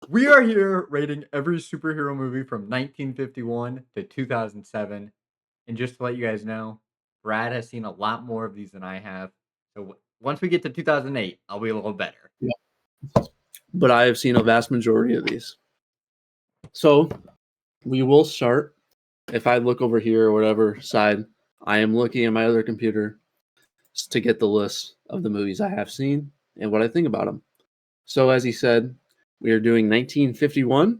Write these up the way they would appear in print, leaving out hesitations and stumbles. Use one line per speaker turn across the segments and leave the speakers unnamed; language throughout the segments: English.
We are here rating every superhero movie from 1951 to 2007. And just to let you guys know, Brad has seen a lot more of these than I have. So once we get to 2008, I'll be a little better.
Yeah. But I have seen a vast majority of these. So we will start. If I look over here or whatever side, I am looking at my other computer to get the list of the movies I have seen and what I think about them. So as he said, we are doing 1951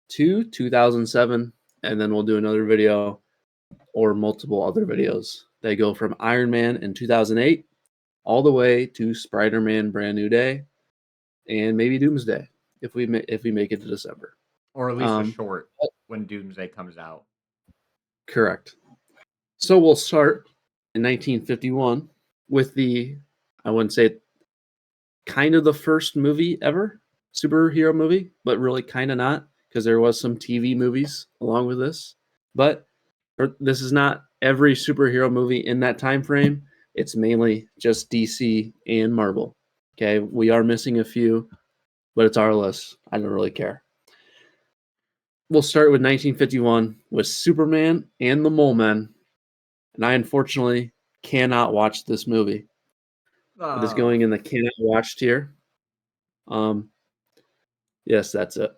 to 2007, and then we'll do another video or multiple other videos. They go from Iron Man in 2008 all the way to Spider-Man Brand New Day and maybe Doomsday if we make it to December.
Or at least a short when Doomsday comes out.
Correct. So we'll start in 1951 with I wouldn't say kind of the first movie ever, superhero movie, but really kind of not, because there was some TV movies along with this. But this is not every superhero movie in that time frame. It's mainly just DC and Marvel. Okay, we are missing a few, but it's our list. I don't really care. We'll start with 1951 with Superman and the Mole Men, and I unfortunately cannot watch this movie. It is going in the cannot watch tier. Yes, that's it.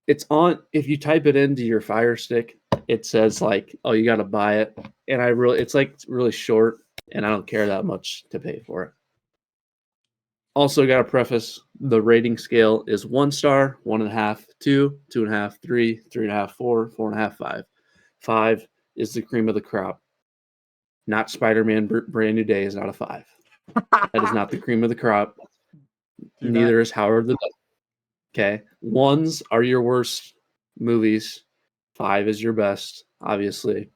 It's on. If you type it into your Fire Stick, it says like, "Oh, you got to buy it," and it's like really short, and I don't care that much to pay for it. Also, got to preface: the rating scale is 1 star, 1.5, 2, 2.5, 3, 3.5, 4, 4.5, 5. 5 is the cream of the crop. Not Spider-Man Brand New Day is not a 5. That is not the cream of the crop. Neither is Howard the Duck. Okay. 1s are your worst movies. 5 is your best, obviously.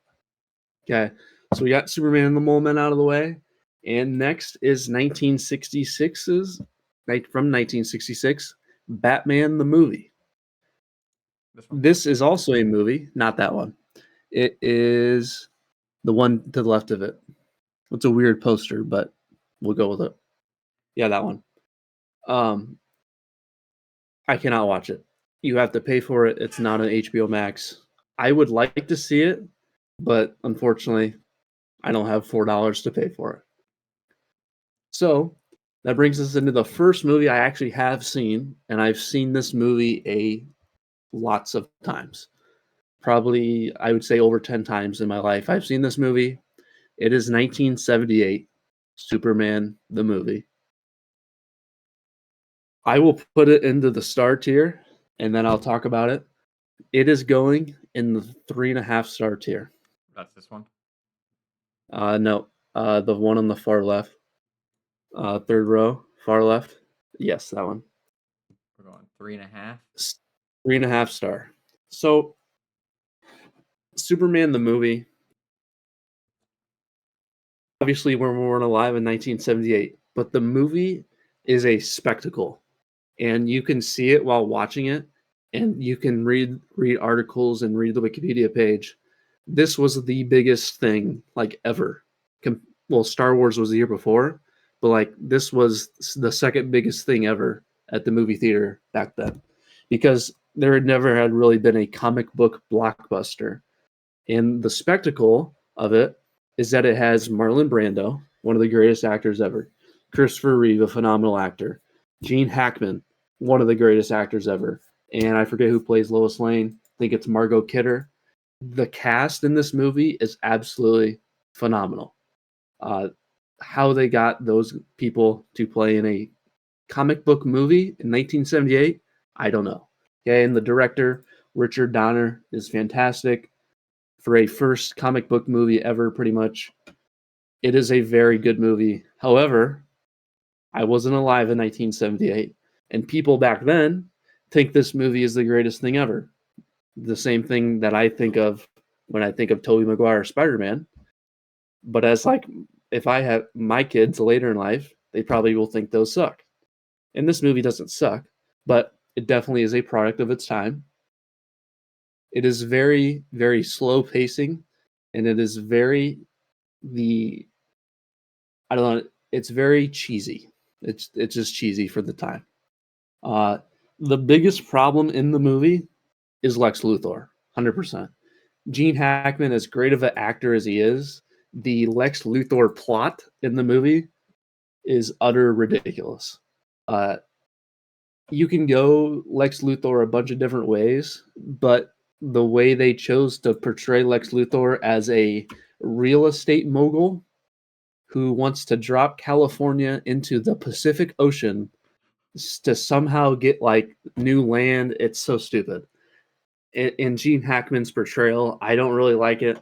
Okay. So we got Superman and the Mole Men out of the way. And next is 1966's, from 1966, Batman the movie. This is also a movie, not that one. It is the one to the left of it. It's a weird poster, but we'll go with it. Yeah, that one. I cannot watch it. You have to pay for it. It's not on HBO Max. I would like to see it, but unfortunately, I don't have $4 to pay for it. So that brings us into the first movie I actually have seen, and I've seen this movie lots of times. Probably, I would say over 10 times in my life. I've seen this movie. It is 1978, Superman the movie. I will put it into the star tier, and then I'll talk about it. It is going in the 3.5 star tier.
That's this one?
No, the one on the far left. Third row, far left. Yes, that one.
We're going 3.5.
3.5 star. So, Superman the movie. Obviously, we weren't alive in 1978, but the movie is a spectacle, and you can see it while watching it, and you can read articles and read the Wikipedia page. This was the biggest thing like ever. Well, Star Wars was the year before, but like this was the second biggest thing ever at the movie theater back then, because there had never had really been a comic book blockbuster, and the spectacle of it is that it has Marlon Brando, one of the greatest actors ever, Christopher Reeve, a phenomenal actor, Gene Hackman, one of the greatest actors ever, and I forget who plays Lois Lane. I think it's Margot Kidder. The cast in this movie is absolutely phenomenal. How they got those people to play in a comic book movie in 1978, I don't know. Okay, and the director, Richard Donner, is fantastic for a first comic book movie ever, pretty much. It is a very good movie. However, I wasn't alive in 1978, and people back then think this movie is the greatest thing ever. The same thing that I think of when I think of Tobey Maguire Spider-Man. But as like, if I have my kids later in life, they probably will think those suck. And this movie doesn't suck, but it definitely is a product of its time. It is very, very slow pacing, and it is very I don't know, it's very cheesy. It's just cheesy for the time. Uh, the biggest problem in the movie is Lex Luthor, 100%. Gene Hackman, as great of an actor as he is, the Lex Luthor plot in the movie is utter ridiculous. Uh, you can go Lex Luthor a bunch of different ways, but the way they chose to portray Lex Luthor as a real estate mogul who wants to drop California into the Pacific Ocean to somehow get like new land, it's so stupid. In Gene Hackman's portrayal, I don't really like it.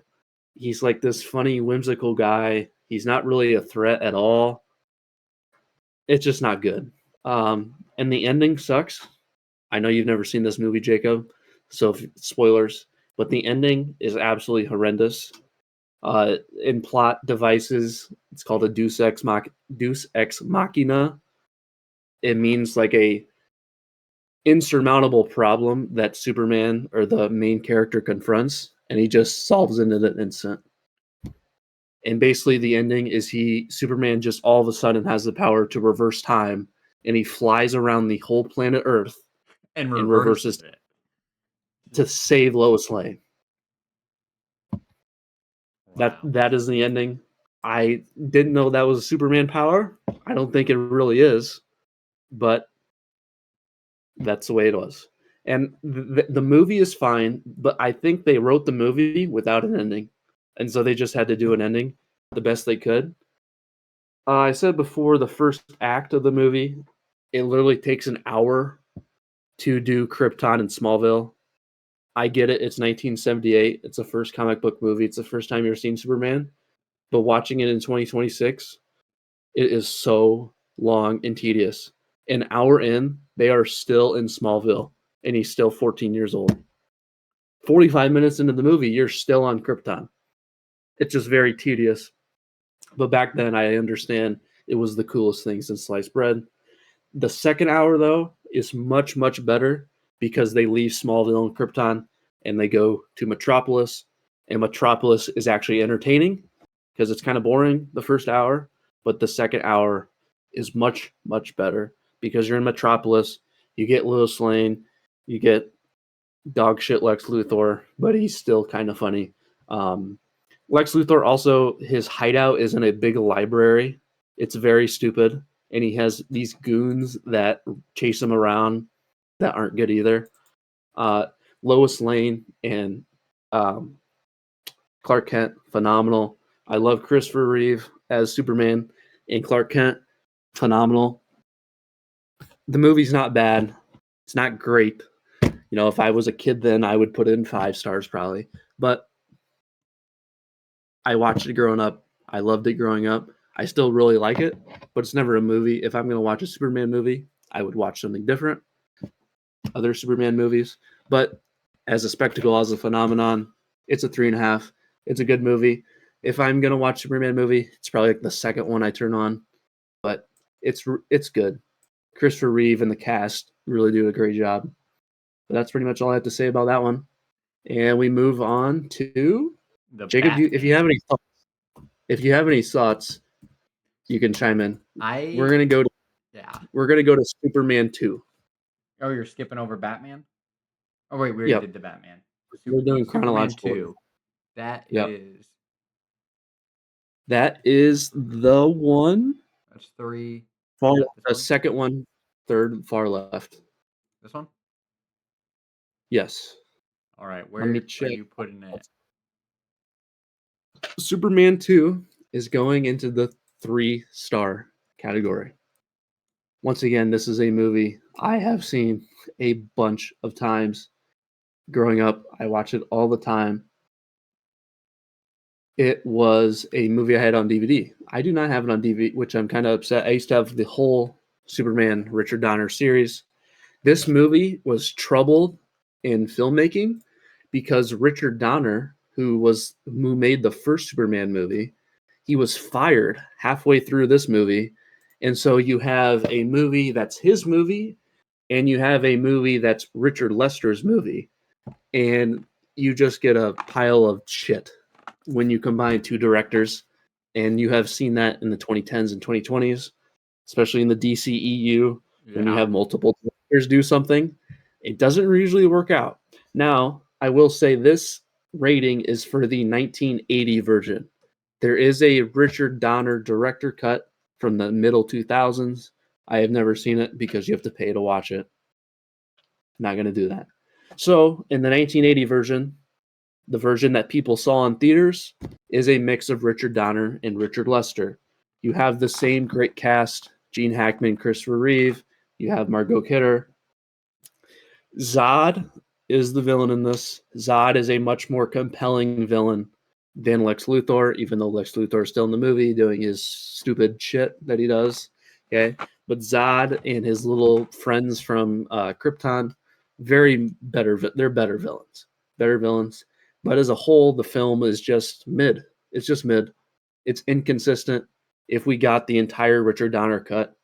He's like this funny, whimsical guy. He's not really a threat at all. It's just not good. And the ending sucks. I know you've never seen this movie, Jacob, so spoilers. But the ending is absolutely horrendous. In plot devices, it's called a Deus ex machina. It means like a insurmountable problem that Superman or the main character confronts, and he just solves it in an instant. And basically, the ending is Superman just all of a sudden has the power to reverse time, and he flies around the whole planet Earth
And
and
reverses
reverses
it.
to save Lois Lane. That
Wow.
that is the ending. I didn't know that was a Superman power. I don't think it really is, but that's the way it was. And the movie is fine, but I think they wrote the movie without an ending, and so they just had to do an ending the best they could. I said before, the first act of the movie, it literally takes an hour to do Krypton and Smallville. I get it. It's 1978. It's the first comic book movie. It's the first time you've seen Superman. But watching it in 2026, it is so long and tedious. An hour in, they are still in Smallville, and he's still 14 years old. 45 minutes into the movie, you're still on Krypton. It's just very tedious. But back then, I understand it was the coolest thing since sliced bread. The second hour, though, is much, much better because they leave Smallville and Krypton and they go to Metropolis. And Metropolis is actually entertaining because it's kind of boring the first hour, but the second hour is much, much better because you're in Metropolis. You get Lois Lane, you get dog shit Lex Luthor, but he's still kind of funny. Lex Luthor also, his hideout is in a big library. It's very stupid, and he has these goons that chase him around that aren't good either. Uh, Lois Lane and um, Clark Kent, phenomenal. I love Christopher Reeve as Superman and Clark Kent, phenomenal. The movie's not bad. It's not great. You know, if I was a kid then, I would put it in 5 stars probably. But I watched it growing up. I loved it growing up. I still really like it, but it's never a movie. If I'm going to watch a Superman movie, I would watch something different, other Superman movies. But as a spectacle, as a phenomenon, it's a 3.5. It's a good movie. If I'm going to watch a Superman movie, it's probably like the second one I turn on, but it's good. Christopher Reeve and the cast really do a great job. But that's pretty much all I have to say about that one. And we move on to
The
Jacob. If you have
Batman.
any thoughts, you can chime in. We're
I
gonna go to
yeah.
Superman 2.
Oh, you're skipping over Batman? Oh wait, we already
Yep,
did the Batman.
we're doing
Superman
chronological order.
2. That
Yep,
is
that is the one
that's 3.
far
Yep, this
the
one.
second one, third far left.
This one?
Yes.
All right,
Let me
where are
check.
you putting it?
Superman 2 is going into the 3-star category. Once again, this is a movie I have seen a bunch of times. Growing up, I watch it all the time. It was a movie I had on DVD. I do not have it on DVD, which I'm kind of upset. I used to have the whole Superman Richard Donner series. This movie was troubled in filmmaking because Richard Donner, who made the first Superman movie, he was fired halfway through this movie. And so you have a movie that's his movie, and you have a movie that's Richard Lester's movie, and you just get a pile of shit when you combine two directors. And you have seen that in the 2010s and 2020s, especially in the DCEU when you
Yeah.
have multiple. characters do something, it doesn't usually work out. Now, I will say this rating is for the 1980 version. There is a Richard Donner director cut from the middle 2000s. I have never seen it because you have to pay to watch it. Not going to do that. So, in the 1980 version, the version that people saw in theaters is a mix of Richard Donner and Richard Lester. You have the same great cast: Gene Hackman, Christopher Reeve. You have Margot Kidder. Zod is the villain in this. Zod is a much more compelling villain than Lex Luthor, even though Lex Luthor is still in the movie doing his stupid shit that he does. Okay, but Zod and his little friends from Krypton, they're better villains. Better villains. But as a whole, the film is just mid. It's just mid. It's inconsistent. If we got the entire Richard Donner cut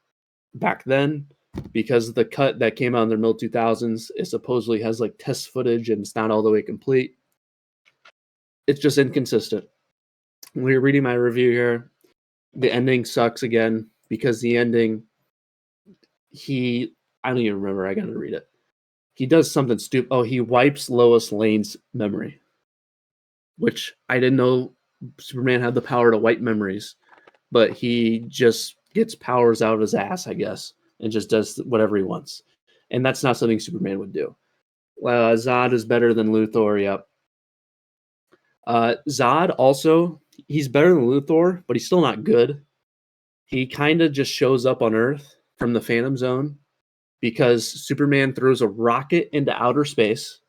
back then, because the cut that came out in the middle 2000s, it supposedly has like test footage and it's not all the way complete. It's just inconsistent. When you're reading my review here, the ending sucks again because the ending, I don't even remember. I got to read it. He does something stupid. Oh, he wipes Lois Lane's memory, which I didn't know Superman had the power to wipe memories, but he just gets powers out of his ass, I guess, and just does whatever he wants. And that's not something Superman would do. Zod is better than Luthor, yep. Zod also, he's better than Luthor, but he's still not good. He kind of just shows up on Earth from the Phantom Zone because Superman throws a rocket into outer space,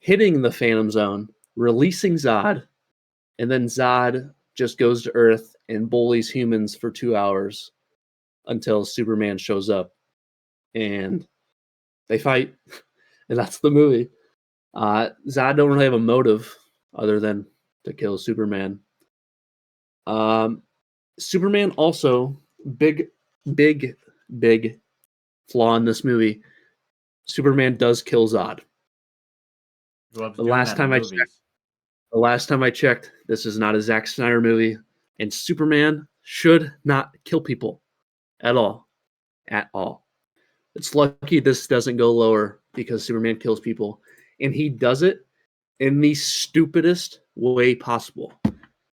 hitting the Phantom Zone, releasing Zod, and then Zod just goes to Earth and bullies humans for 2 hours until Superman shows up and they fight. And that's the movie. Zod don't really have a motive other than to kill Superman. Superman also, big, big, big flaw in this movie. Superman does kill Zod.
He loves
The
doing
last
that in
time I checked,
movies.
this is not a Zack Snyder movie, and Superman should not kill people at all. At all. It's lucky this doesn't go lower because Superman kills people, and he does it in the stupidest way possible.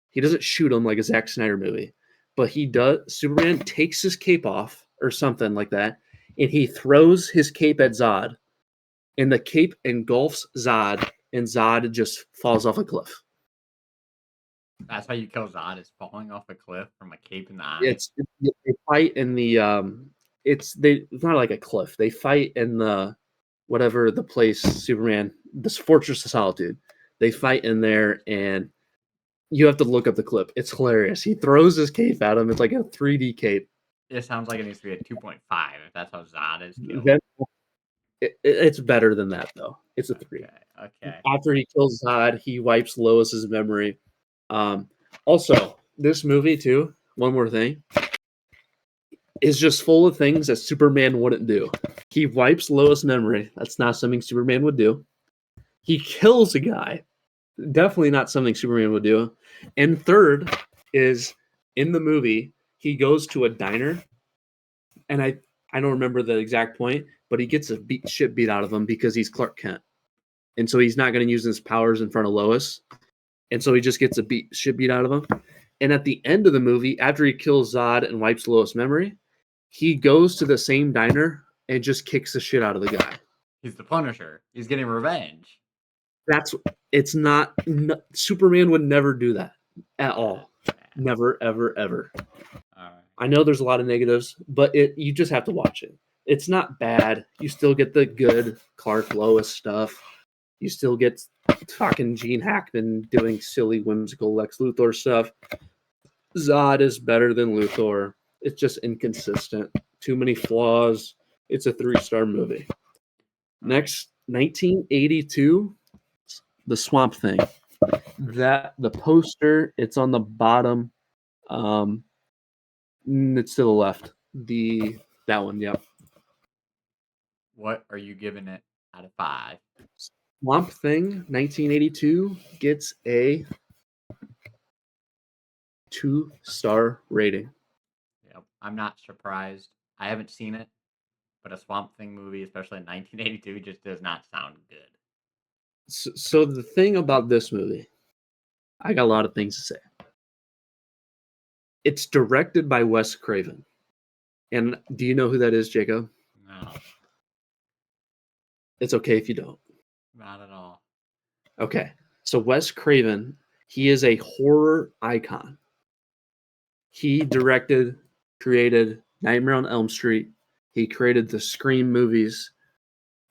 He doesn't shoot him like a Zack Snyder movie, but he does. Superman takes his cape off or something like that, and he throws his cape at Zod, and the cape engulfs Zod, and Zod just falls off a cliff.
That's how you kill Zod, is falling off a cliff from a cape in the eye.
It's they fight in the it's not like a cliff. They fight in the whatever the place Superman, this Fortress of Solitude. They fight in there, and you have to look up the clip. It's hilarious. He throws his cape at him. It's like a 3D cape.
It sounds like it needs to be a 2.5 if that's how Zod is killed.
Then it's better than that though. It's a 3.
Okay, okay.
After he kills Zod, he wipes Lois's memory. Also, this movie too. One more thing is just full of things that Superman wouldn't do. He wipes Lois' memory. That's not something Superman would do. He kills a guy. Definitely not something Superman would do. And third is in the movie, he goes to a diner, and I don't remember the exact point, but he gets a shit beat out of him because he's Clark Kent. And so he's not going to use his powers in front of Lois. And so he just gets a shit beat out of him. And at the end of the movie, after he kills Zod and wipes Lois' memory, he goes to the same diner and just kicks the shit out of the guy.
He's the Punisher. He's getting revenge.
It's not Superman would never do that at all. Never, ever, ever.
All right.
I know there's a lot of negatives, but you just have to watch it. It's not bad. You still get the good Clark Lois stuff. You still get fucking Gene Hackman doing silly, whimsical Lex Luthor stuff. Zod is better than Luthor. It's just inconsistent. Too many flaws. It's a 3-star movie. Next, 1982, The Swamp Thing. That the poster, it's on the bottom. It's to the left. That one, yep.
What are you giving it out of 5?
Swamp Thing, 1982, gets a 2-star rating.
Yep. I'm not surprised. I haven't seen it, but a Swamp Thing movie, especially in 1982, just does not sound good.
So the thing about this movie, I got a lot of things to say. It's directed by Wes Craven. And do you know who that is, Jacob?
No,
It's okay if you don't.
not at all.
Okay. So Wes Craven, he is a horror icon. He directed, created Nightmare on Elm Street. He created the Scream movies.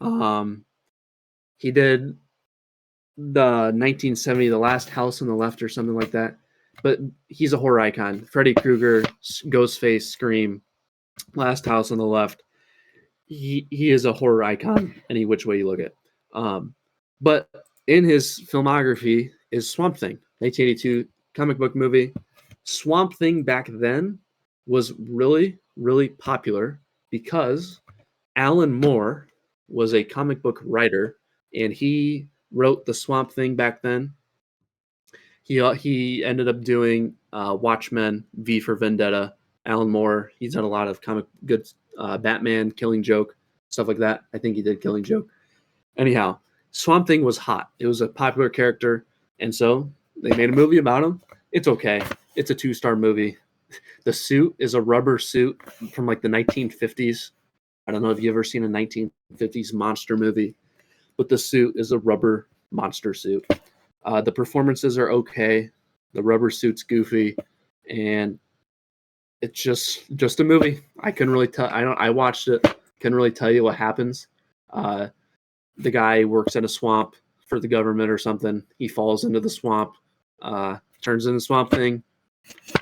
Um, he did the 1970, The Last House on the Left, or something like that. But he's a horror icon. Freddy Krueger, Ghostface, Scream, Last House on the Left. He is a horror icon any which way you look at. But in his filmography is Swamp Thing, 1982 comic book movie. Swamp Thing back then was really, really popular because Alan Moore was a comic book writer, and he wrote the Swamp Thing back then. He ended up doing Watchmen, V for Vendetta. Alan Moore, he's done a lot of comic good Batman, Killing Joke, stuff like that. I think he did Killing Joke. Anyhow, Swamp Thing was hot. It was a popular character, and so they made a movie about him. It's okay. It's a 2-star movie. The suit is a rubber suit from like the 1950s. I don't know if you've ever seen a 1950s monster movie, but the suit is a rubber monster suit. The performances are okay. The rubber suit's goofy, and it's just a movie. I couldn't really tell. I watched it. Couldn't really tell you what happens. The guy works at a swamp for the government or something. He falls into the swamp, turns into Swamp Thing,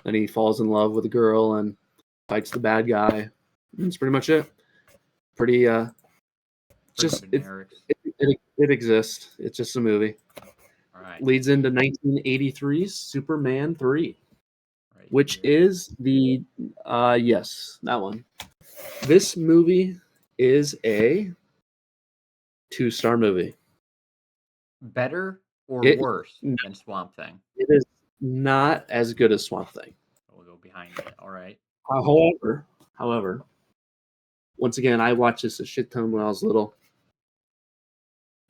and he falls in love with a girl and fights the bad guy. And that's pretty much it. Pretty
Pretty
just
generic.
it exists. It's just a movie.
All right.
Leads into 1983's Superman 3,
Right
which
here.
is the yes, that one. This movie is a 2-star movie.
Better or
It
worse than Swamp Thing?
it is not as good as Swamp Thing.
We'll go behind it. All right.
However, once again, I watched this a shit ton when I was little.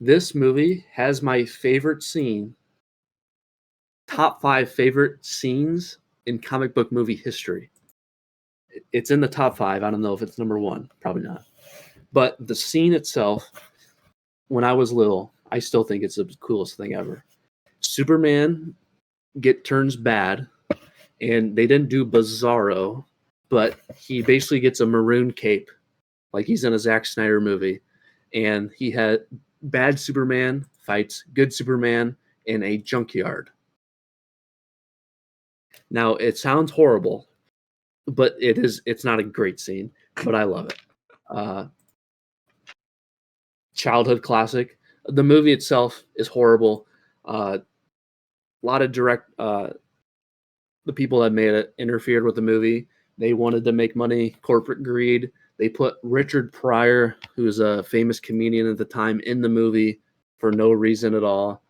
This movie has my favorite scene, top 5 favorite scenes in comic book movie history. It's in the top 5. I don't know if it's number 1. Probably not. But the scene itself, when I was little, I still think it's the coolest thing ever. Superman turns bad, and they didn't do Bizarro, but he basically gets a maroon cape, like he's in a Zack Snyder movie, and he had bad Superman fights good Superman in a junkyard. Now it sounds horrible, but it's not a great scene, but I love it. Childhood classic. The movie itself is horrible. A lot of the people that made it interfered with the movie. They wanted to make money, corporate greed. They put Richard Pryor, who's a famous comedian at the time, in the movie for no reason at all.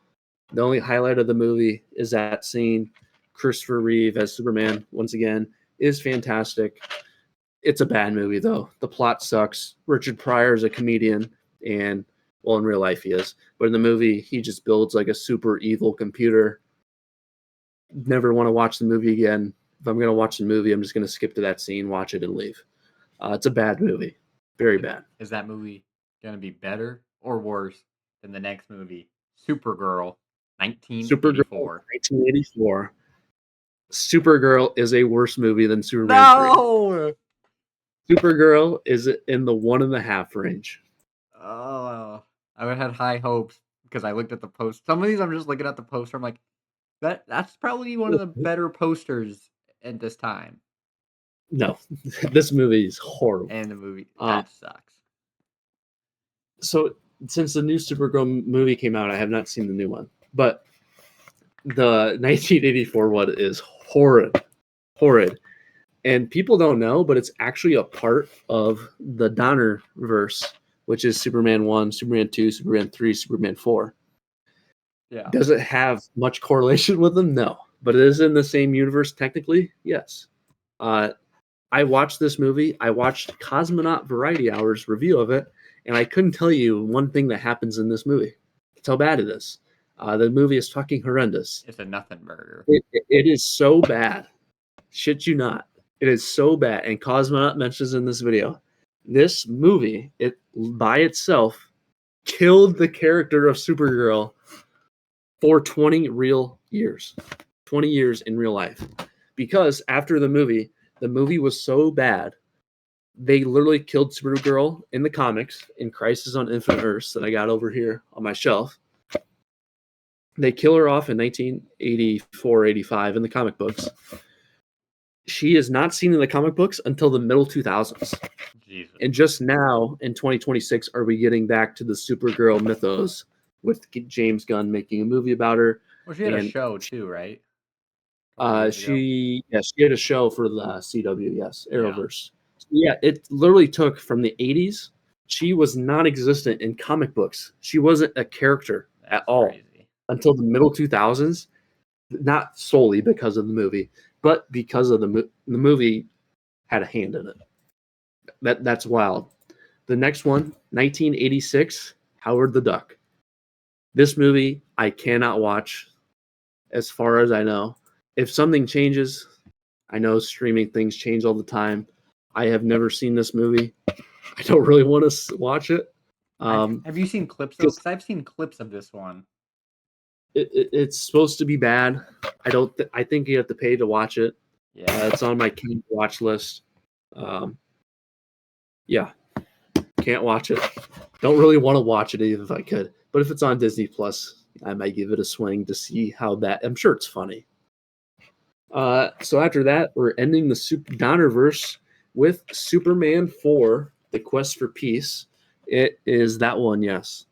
The only highlight of the movie is that scene. Christopher Reeve as Superman, once again, is fantastic. It's a bad movie, though. The plot sucks. Richard Pryor is a comedian, and, well, in real life he is. But in the movie, he just builds like a super evil computer. Never want to watch the movie again. If I'm going to watch the movie, I'm just going to skip to that scene, watch it, and leave. It's a bad movie. Very bad.
Is that movie going to be better or worse than the next movie, Supergirl,
Supergirl,
1984?
1984. Supergirl is a worse movie than Superman 3.
No!
Supergirl is in the 1.5 range.
Oh, I had high hopes because I looked at the post. Some of these I'm just looking at the poster. I'm like, that's probably one of the better posters at this time.
No, this movie is horrible.
And the movie that sucks.
So since the new Supergirl movie came out, I have not seen the new one, but the 1984 one is horrid. And people don't know, but it's actually a part of the Donner verse, which is Superman 1, Superman 2, Superman 3, Superman 4.
Yeah.
Does it have much correlation with them? No. But it is in the same universe technically? Yes. I I watched this movie. I watched Cosmonaut Variety Hour's review of it, and I couldn't tell you one thing that happens in this movie. That's how bad it is. The movie is fucking horrendous.
It's a nothing burger.
It is so bad. Shit you not. It is so bad. And Cosmonaut mentions in this video, this movie, it by itself killed the character of Supergirl for 20 real years. 20 years in real life. Because after the movie was so bad, they literally killed Supergirl in the comics in Crisis on Infinite Earths that I got over here on my shelf. They kill her off in 1984, 85 in the comic books. She is not seen in the comic books until the middle 2000s.
Jesus.
And just now in 2026 are we getting back to the Supergirl mythos with James Gunn making a movie about her.
Well, she had a show too, right?
She had a show for the CW, yes, Arrowverse. Yeah, it literally took from the 80s. She was non-existent in comic books. She wasn't a character at all until the middle 2000s. Not solely because of the movie, but because of the movie had a hand in it. That's wild. The next one, 1986, Howard the Duck. This movie I cannot watch, as far as I know. If something changes, I know streaming things change all the time. I have never seen this movie. I don't really want to watch it.
Have you seen clips though? Because I've seen clips of this one.
It's supposed to be bad. I think you have to pay to watch it.
Yeah,
it's on my can't watch list. Yeah, can't watch it. Don't really want to watch it even if I could. But if it's on Disney Plus, I might give it a swing to see how that. I'm sure it's funny. So after that, we're ending the Donnerverse with Superman 4: The Quest for Peace. It is that one, yes.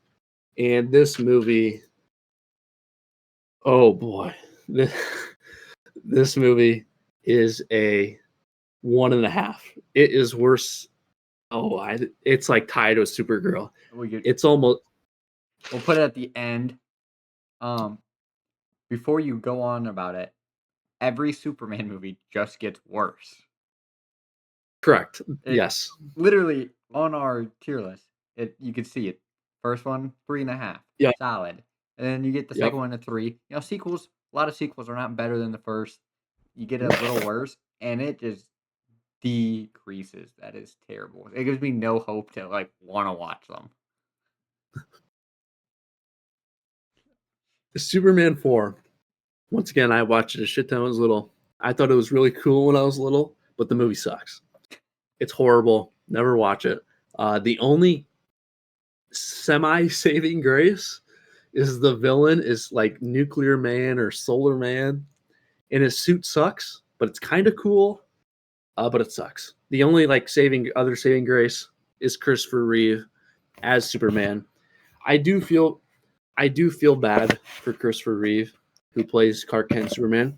And this movie, oh boy, this movie is a 1.5. It is worse. It's like tied with Supergirl. It's almost.
We'll put it at the end. Before you go on about it, every Superman movie just gets worse.
Correct. Yes.
Literally on our tier list, you can see it. First one, 3.5.
Yeah.
Solid. And then you get the second one, a 3. Sequels. A lot of sequels are not better than the first. You get a little worse, and it just decreases. That is terrible. It gives me no hope to want to watch them.
Superman 4. Once again, I watched it a shit ton when I was little. I thought it was really cool when I was little, but the movie sucks. It's horrible. Never watch it. The only semi-saving grace is the villain is like Nuclear Man or Solar Man, and his suit sucks, but it's kind of cool. But it sucks. The only saving grace is Christopher Reeve as Superman. I do feel bad for Christopher Reeve, who plays Clark Kent Superman,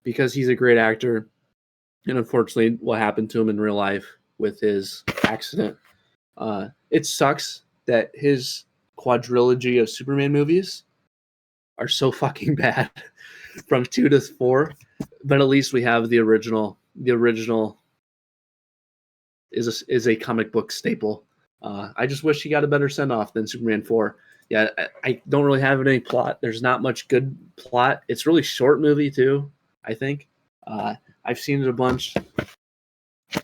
because he's a great actor, and unfortunately, what happened to him in real life with his accident. It sucks that his quadrilogy of Superman movies are so fucking bad from 2 to 4, but at least we have the original. The original is a comic book staple. I just wish he got a better send off than Superman 4. Yeah, I don't really have any plot. There's not much good plot. It's really short movie too, I think. I've seen it a bunch.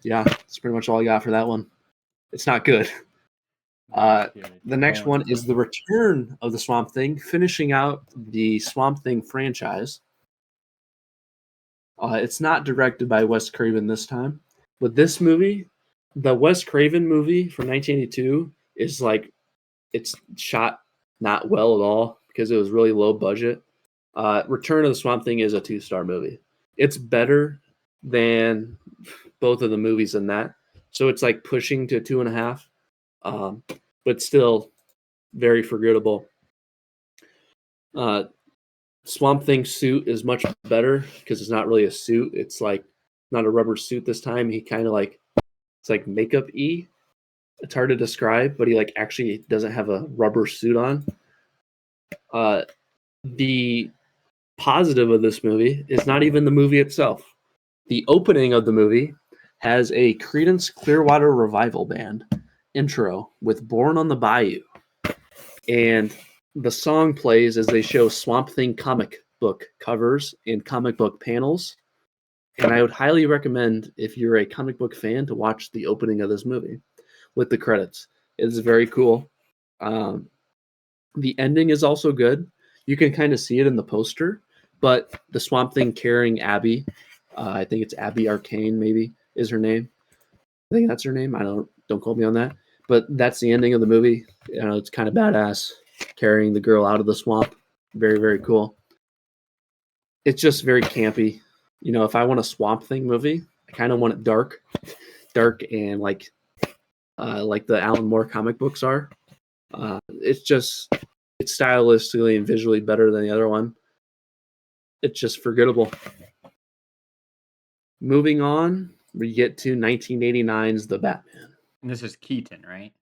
Yeah, that's pretty much all I got for that one. It's not good. The next one is the return of the Swamp Thing, finishing out the Swamp Thing franchise. It's not directed by Wes Craven this time, but this movie, the Wes Craven movie from 1982, is it's shot not well at all because it was really low budget. Return of the Swamp Thing is a 2-star movie. It's better than both of the movies in that, so it's pushing to 2.5, but still very forgettable. Swamp Thing suit is much better because it's not really a suit. It's not a rubber suit this time. He kind of it's makeup-y. It's hard to describe, but he actually doesn't have a rubber suit on. The positive of this movie is not even the movie itself. The opening of the movie has a Creedence Clearwater Revival Band intro with Born on the Bayou. And the song plays as they show Swamp Thing comic book covers and comic book panels. And I would highly recommend, if you're a comic book fan, to watch the opening of this movie with the credits. It's very cool. The ending is also good. You can kind of see it in the poster, but the Swamp Thing carrying Abby, I think it's Abby Arcane, maybe is her name. I think that's her name. Don't quote me on that. But that's the ending of the movie. You know, it's kind of badass, carrying the girl out of the swamp. Very, very cool. It's just very campy. You know, if I want a Swamp Thing movie, I kind of want it dark and like the Alan Moore comic books are. It's stylistically and visually better than the other one. It's just forgettable. Moving on, we get to 1989's The Batman.
And this is Keaton, right?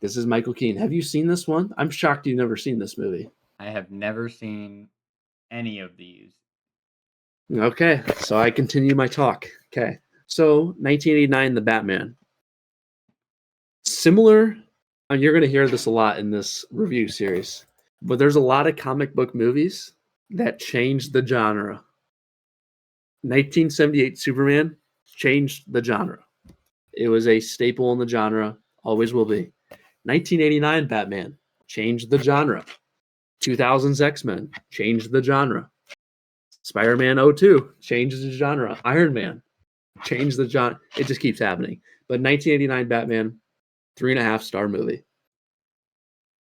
This is Michael Keaton. Have you seen this one? I'm shocked you've never seen this movie.
I have never seen any of these.
Okay, so I continue my talk. Okay, so 1989, The Batman. Similar, and you're going to hear this a lot in this review series, but there's a lot of comic book movies that changed the genre. 1978 Superman changed the genre. It was a staple in the genre, always will be. 1989 Batman changed the genre. 2000's X-Men changed the genre. Spider-Man 02 changed the genre. Iron Man changed the genre. It just keeps happening. But 1989 Batman, 3.5-star movie.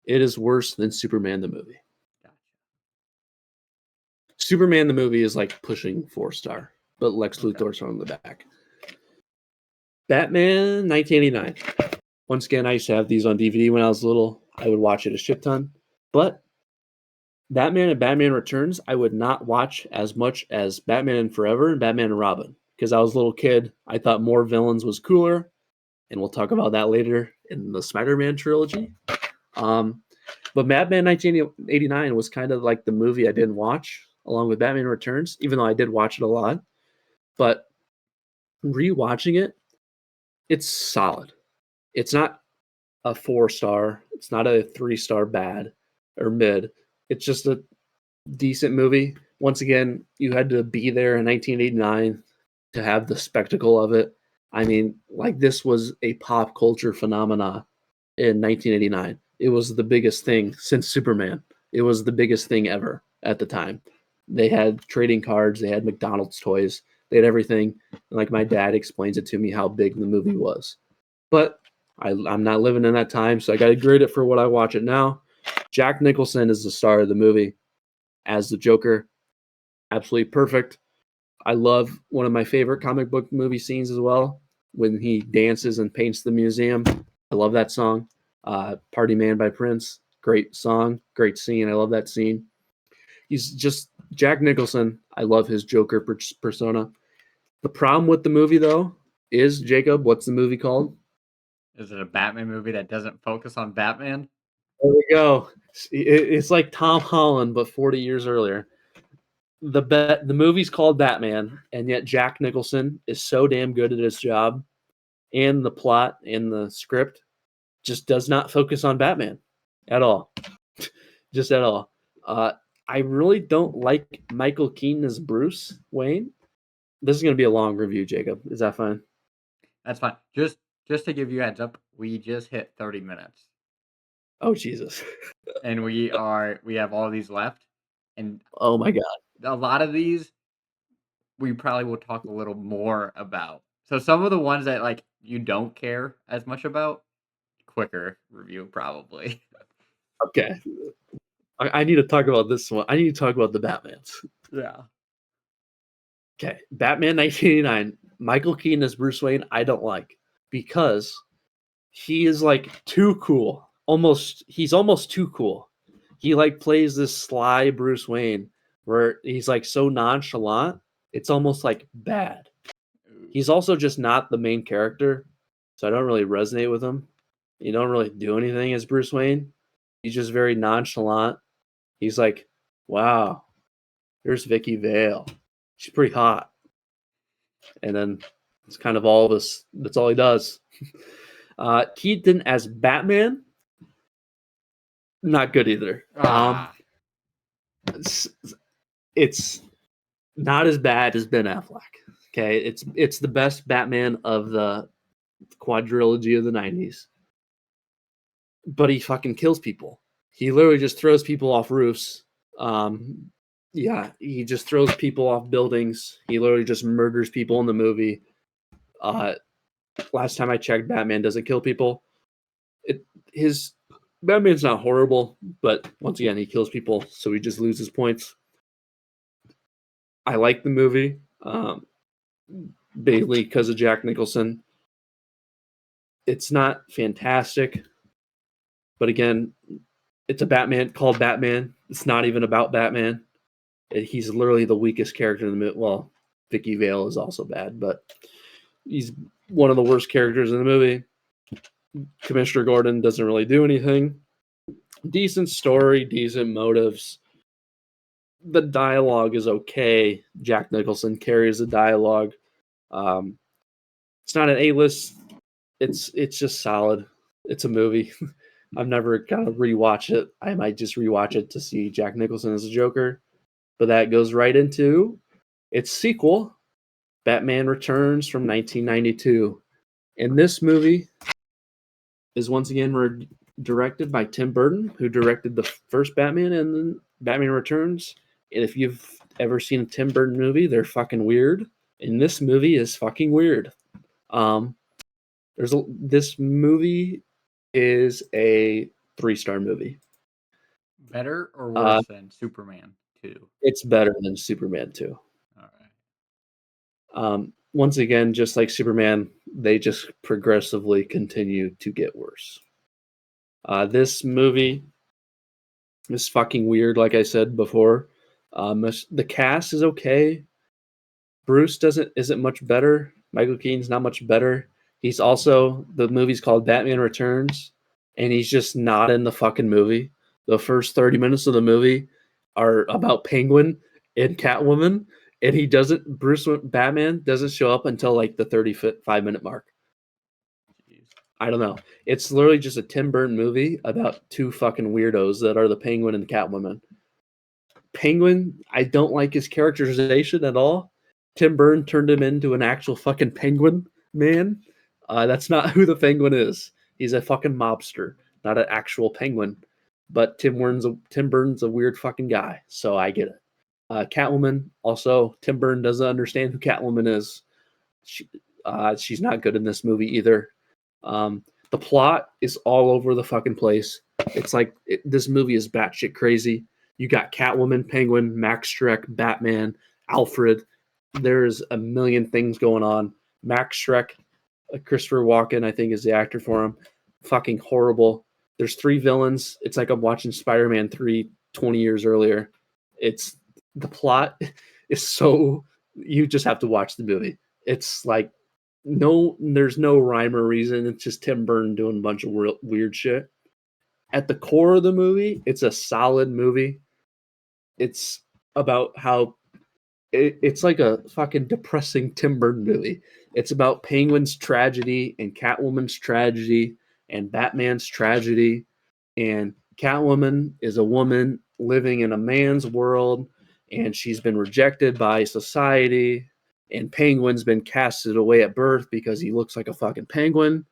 It is worse than Superman the movie.
Gotcha.
Superman the movie is like pushing 4-star, but Lex
Okay.
Luthor's on the back. Batman 1989. Once again, I used to have these on DVD when I was little. I would watch it a shit ton. But Batman and Batman Returns, I would not watch as much as Batman and Forever and Batman and Robin. Because I was a little kid, I thought more villains was cooler. And we'll talk about that later in the Spider-Man trilogy. But Batman 1989 was kind of like the movie I didn't watch, along with Batman Returns, even though I did watch it a lot. But rewatching it, it's solid. It's not a 4-star. It's not a 3-star bad or mid. It's just a decent movie. Once again, you had to be there in 1989 to have the spectacle of it. I mean, like, this was a pop culture phenomena in 1989. It was the biggest thing since Superman. It was the biggest thing ever at the time. They had trading cards, they had McDonald's toys, they had everything. And like my dad explains it to me how big the movie was. But I'm not living in that time, so I got to grade it for what I watch it now. Jack Nicholson is the star of the movie as the Joker. Absolutely perfect. I love one of my favorite comic book movie scenes as well, when he dances and paints the museum. I love that song. Party Man by Prince. Great song, great scene. I love that scene. He's just Jack Nicholson. I love his Joker persona. The problem with the movie, though, is, Jacob, what's the movie called?
Is it a Batman movie that doesn't focus on Batman?
There we go. It's like Tom Holland, but 40 years earlier. The movie's called Batman, and yet Jack Nicholson is so damn good at his job, and the plot and the script just does not focus on Batman at all. Just at all. I really don't like Michael Keaton as Bruce Wayne. This is going to be a long review, Jacob. Is that fine?
That's fine. Just to give you a heads up, we just hit 30 minutes.
Oh, Jesus.
And we have all these left. And
Oh, my God.
a lot of these we probably will talk a little more about. So some of the ones that like you don't care as much about, quicker review probably.
Okay. I need to talk about this one. I need to talk about the Batmans.
Yeah.
Okay. Batman 1989. Michael Keaton as Bruce Wayne, I don't like, because he is like too cool. He's almost too cool. He like plays this sly Bruce Wayne where he's like so nonchalant. It's almost like bad. He's also just not the main character, so I don't really resonate with him. You don't really do anything as Bruce Wayne. He's just very nonchalant. He's like, wow, here's Vicky Vale. She's pretty hot. And then It's kind of all of us. That's all he does. Keaton as Batman, not good either.
Ah,
It's, it's not as bad as Ben Affleck. Okay, it's the best Batman of the quadrilogy of the '90s, but he fucking kills people. He literally just throws people off roofs. Yeah, he just throws people off buildings. He literally just murders people in the movie. Uh, last time I checked, Batman doesn't kill people. His Batman's not horrible, but once again, he kills people, so he just loses points. I like the movie, mainly because of Jack Nicholson. It's not fantastic, but again, it's a Batman called Batman. It's not even about Batman. He's literally the weakest character in the movie. Well, Vicky Vale is also bad, but he's one of the worst characters in the movie. Commissioner Gordon doesn't really do anything. Decent story, decent motives. The dialogue is okay. Jack Nicholson carries the dialogue. It's not an A-list. It's just solid. It's a movie. I've never kind of rewatched it. I might just rewatch it to see Jack Nicholson as a Joker. But that goes right into its sequel, Batman Returns from 1992. And this movie is once again directed by Tim Burton, who directed the first Batman and then Batman Returns. And if you've ever seen a Tim Burton movie, they're fucking weird. And this movie is fucking weird. This movie is a 3-star movie.
better or
Uh,
worse than Superman 2?
it's better than Superman 2.
All right.
Once again, just like Superman, they just progressively continue to get worse. This movie is fucking weird, like I said before. The cast is okay. Bruce isn't much better. Michael Keaton's not much better. He's also the movie's called Batman Returns, and he's just not in the fucking movie. The first 30 minutes of the movie are about Penguin and Catwoman, and Batman doesn't show up until like the 35-minute mark.
Jeez.
I don't know. It's literally just a Tim Burton movie about two fucking weirdos that are the Penguin and the Catwoman. Penguin, I don't like his characterization at all. Tim Burton turned him into an actual fucking penguin man. That's not who the Penguin is. He's a fucking mobster, not an actual penguin. But Tim Burton's a weird fucking guy, so I get it. Catwoman, also, Tim Burton doesn't understand who Catwoman is. She's not good in this movie either. The plot is all over the fucking place. It's like this movie is batshit crazy. You got Catwoman, Penguin, Max Schreck, Batman, Alfred. There's a million things going on. Max Schreck, Christopher Walken, I think, is the actor for him. Fucking horrible. There's 3 villains. It's like I'm watching Spider-Man 3 20 years earlier. The plot is so, you just have to watch the movie. It's like there's no rhyme or reason. It's just Tim Burton doing a bunch of weird shit. At the core of the movie, it's a solid movie. It's about how it's like a fucking depressing Tim Burton movie. It's about Penguin's tragedy and Catwoman's tragedy and Batman's tragedy. And Catwoman is a woman living in a man's world, and she's been rejected by society. And Penguin's been casted away at birth because he looks like a fucking penguin.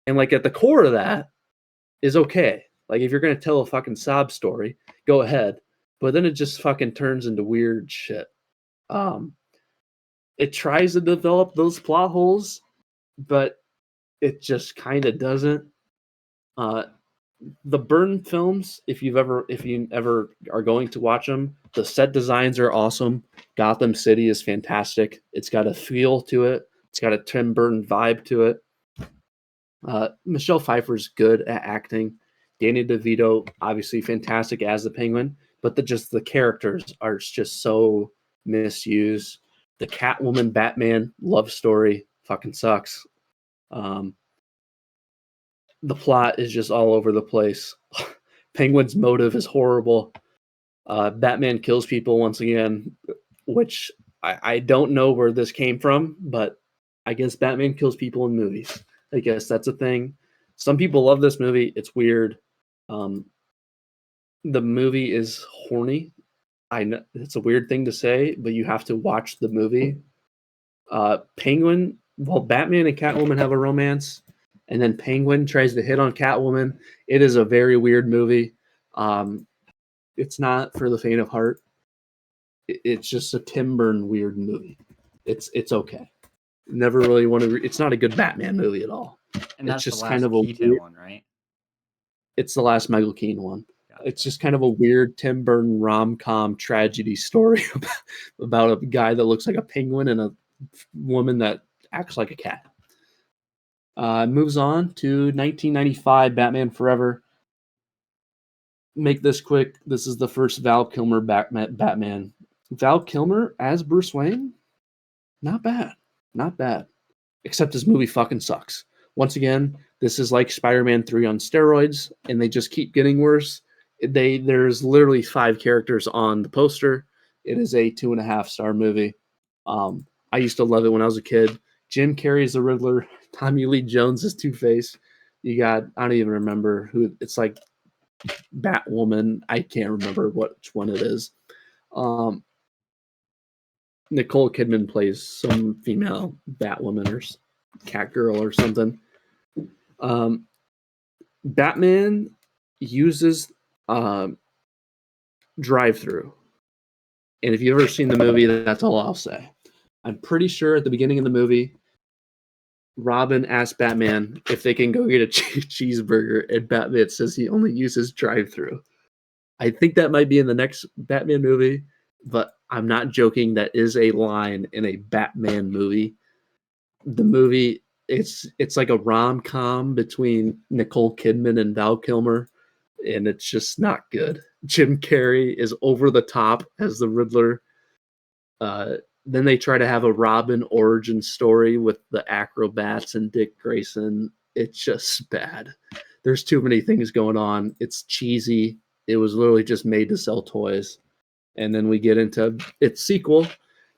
And like at the core of that is okay. Like if you're gonna tell a fucking sob story, go ahead. But then it just fucking turns into weird shit. It tries to develop those plot holes, but it just kind of doesn't. Uh, the Burton films, if you ever are going to watch them, the set designs are awesome. Gotham City is fantastic. It's got a feel to it. It's got a Tim Burton vibe to it. Michelle Pfeiffer's good at acting. Danny DeVito, obviously fantastic as the Penguin, but the characters are just so misused. The Catwoman Batman love story fucking sucks. The plot is just all over the place. Penguin's motive is horrible. Batman kills people once again, which I don't know where this came from, but I guess Batman kills people in movies. I guess that's a thing. Some people love this movie. It's weird. Um, the movie is horny. I know it's a weird thing to say, but you have to watch the movie. Penguin, well, Batman and Catwoman have a romance, and then Penguin tries to hit on Catwoman. It is a very weird movie. Um, it's not for the faint of heart. It's just a Tim Burton weird movie. It's okay. Never really want to. It's not a good Batman movie at all.
And
It's
that's the
just kind
last
of a
Keaton
weird.
one, right?
It's the last Michael Keaton one. It's
Gotcha.
just kind of a weird Tim Burton rom com tragedy story about a guy that looks like a penguin and a woman that acts like a cat. Moves on to 1995, Batman Forever. Make this quick. This is the first Val Kilmer Batman. Val Kilmer as Bruce Wayne, not bad, not bad. Except his movie fucking sucks. Once again, this is like Spider-Man 3 on steroids, and they just keep getting worse. There's literally 5 characters on the poster. It is a 2.5-star movie. I used to love it when I was a kid. Jim Carrey's the Riddler. Tommy Lee Jones is Two-Face. You got, I don't even remember who, it's like Batwoman. I can't remember which one it is. Nicole Kidman plays some female Batwoman or Catgirl or something. Um, Batman uses drive-through, and if you've ever seen the movie, that's all I'll say. I'm pretty sure at the beginning of the movie, Robin asks Batman if they can go get a cheeseburger, and Batman says he only uses drive-through. I think that might be in the next Batman movie, but I'm not joking. That is a line in a Batman movie. The movie, it's like a rom-com between Nicole Kidman and Val Kilmer, and it's just not good. Jim Carrey is over the top as the Riddler. Then they try to have a Robin origin story with the acrobats and Dick Grayson. It's just bad. There's too many things going on. It's cheesy. It was literally just made to sell toys. And then we get into its sequel,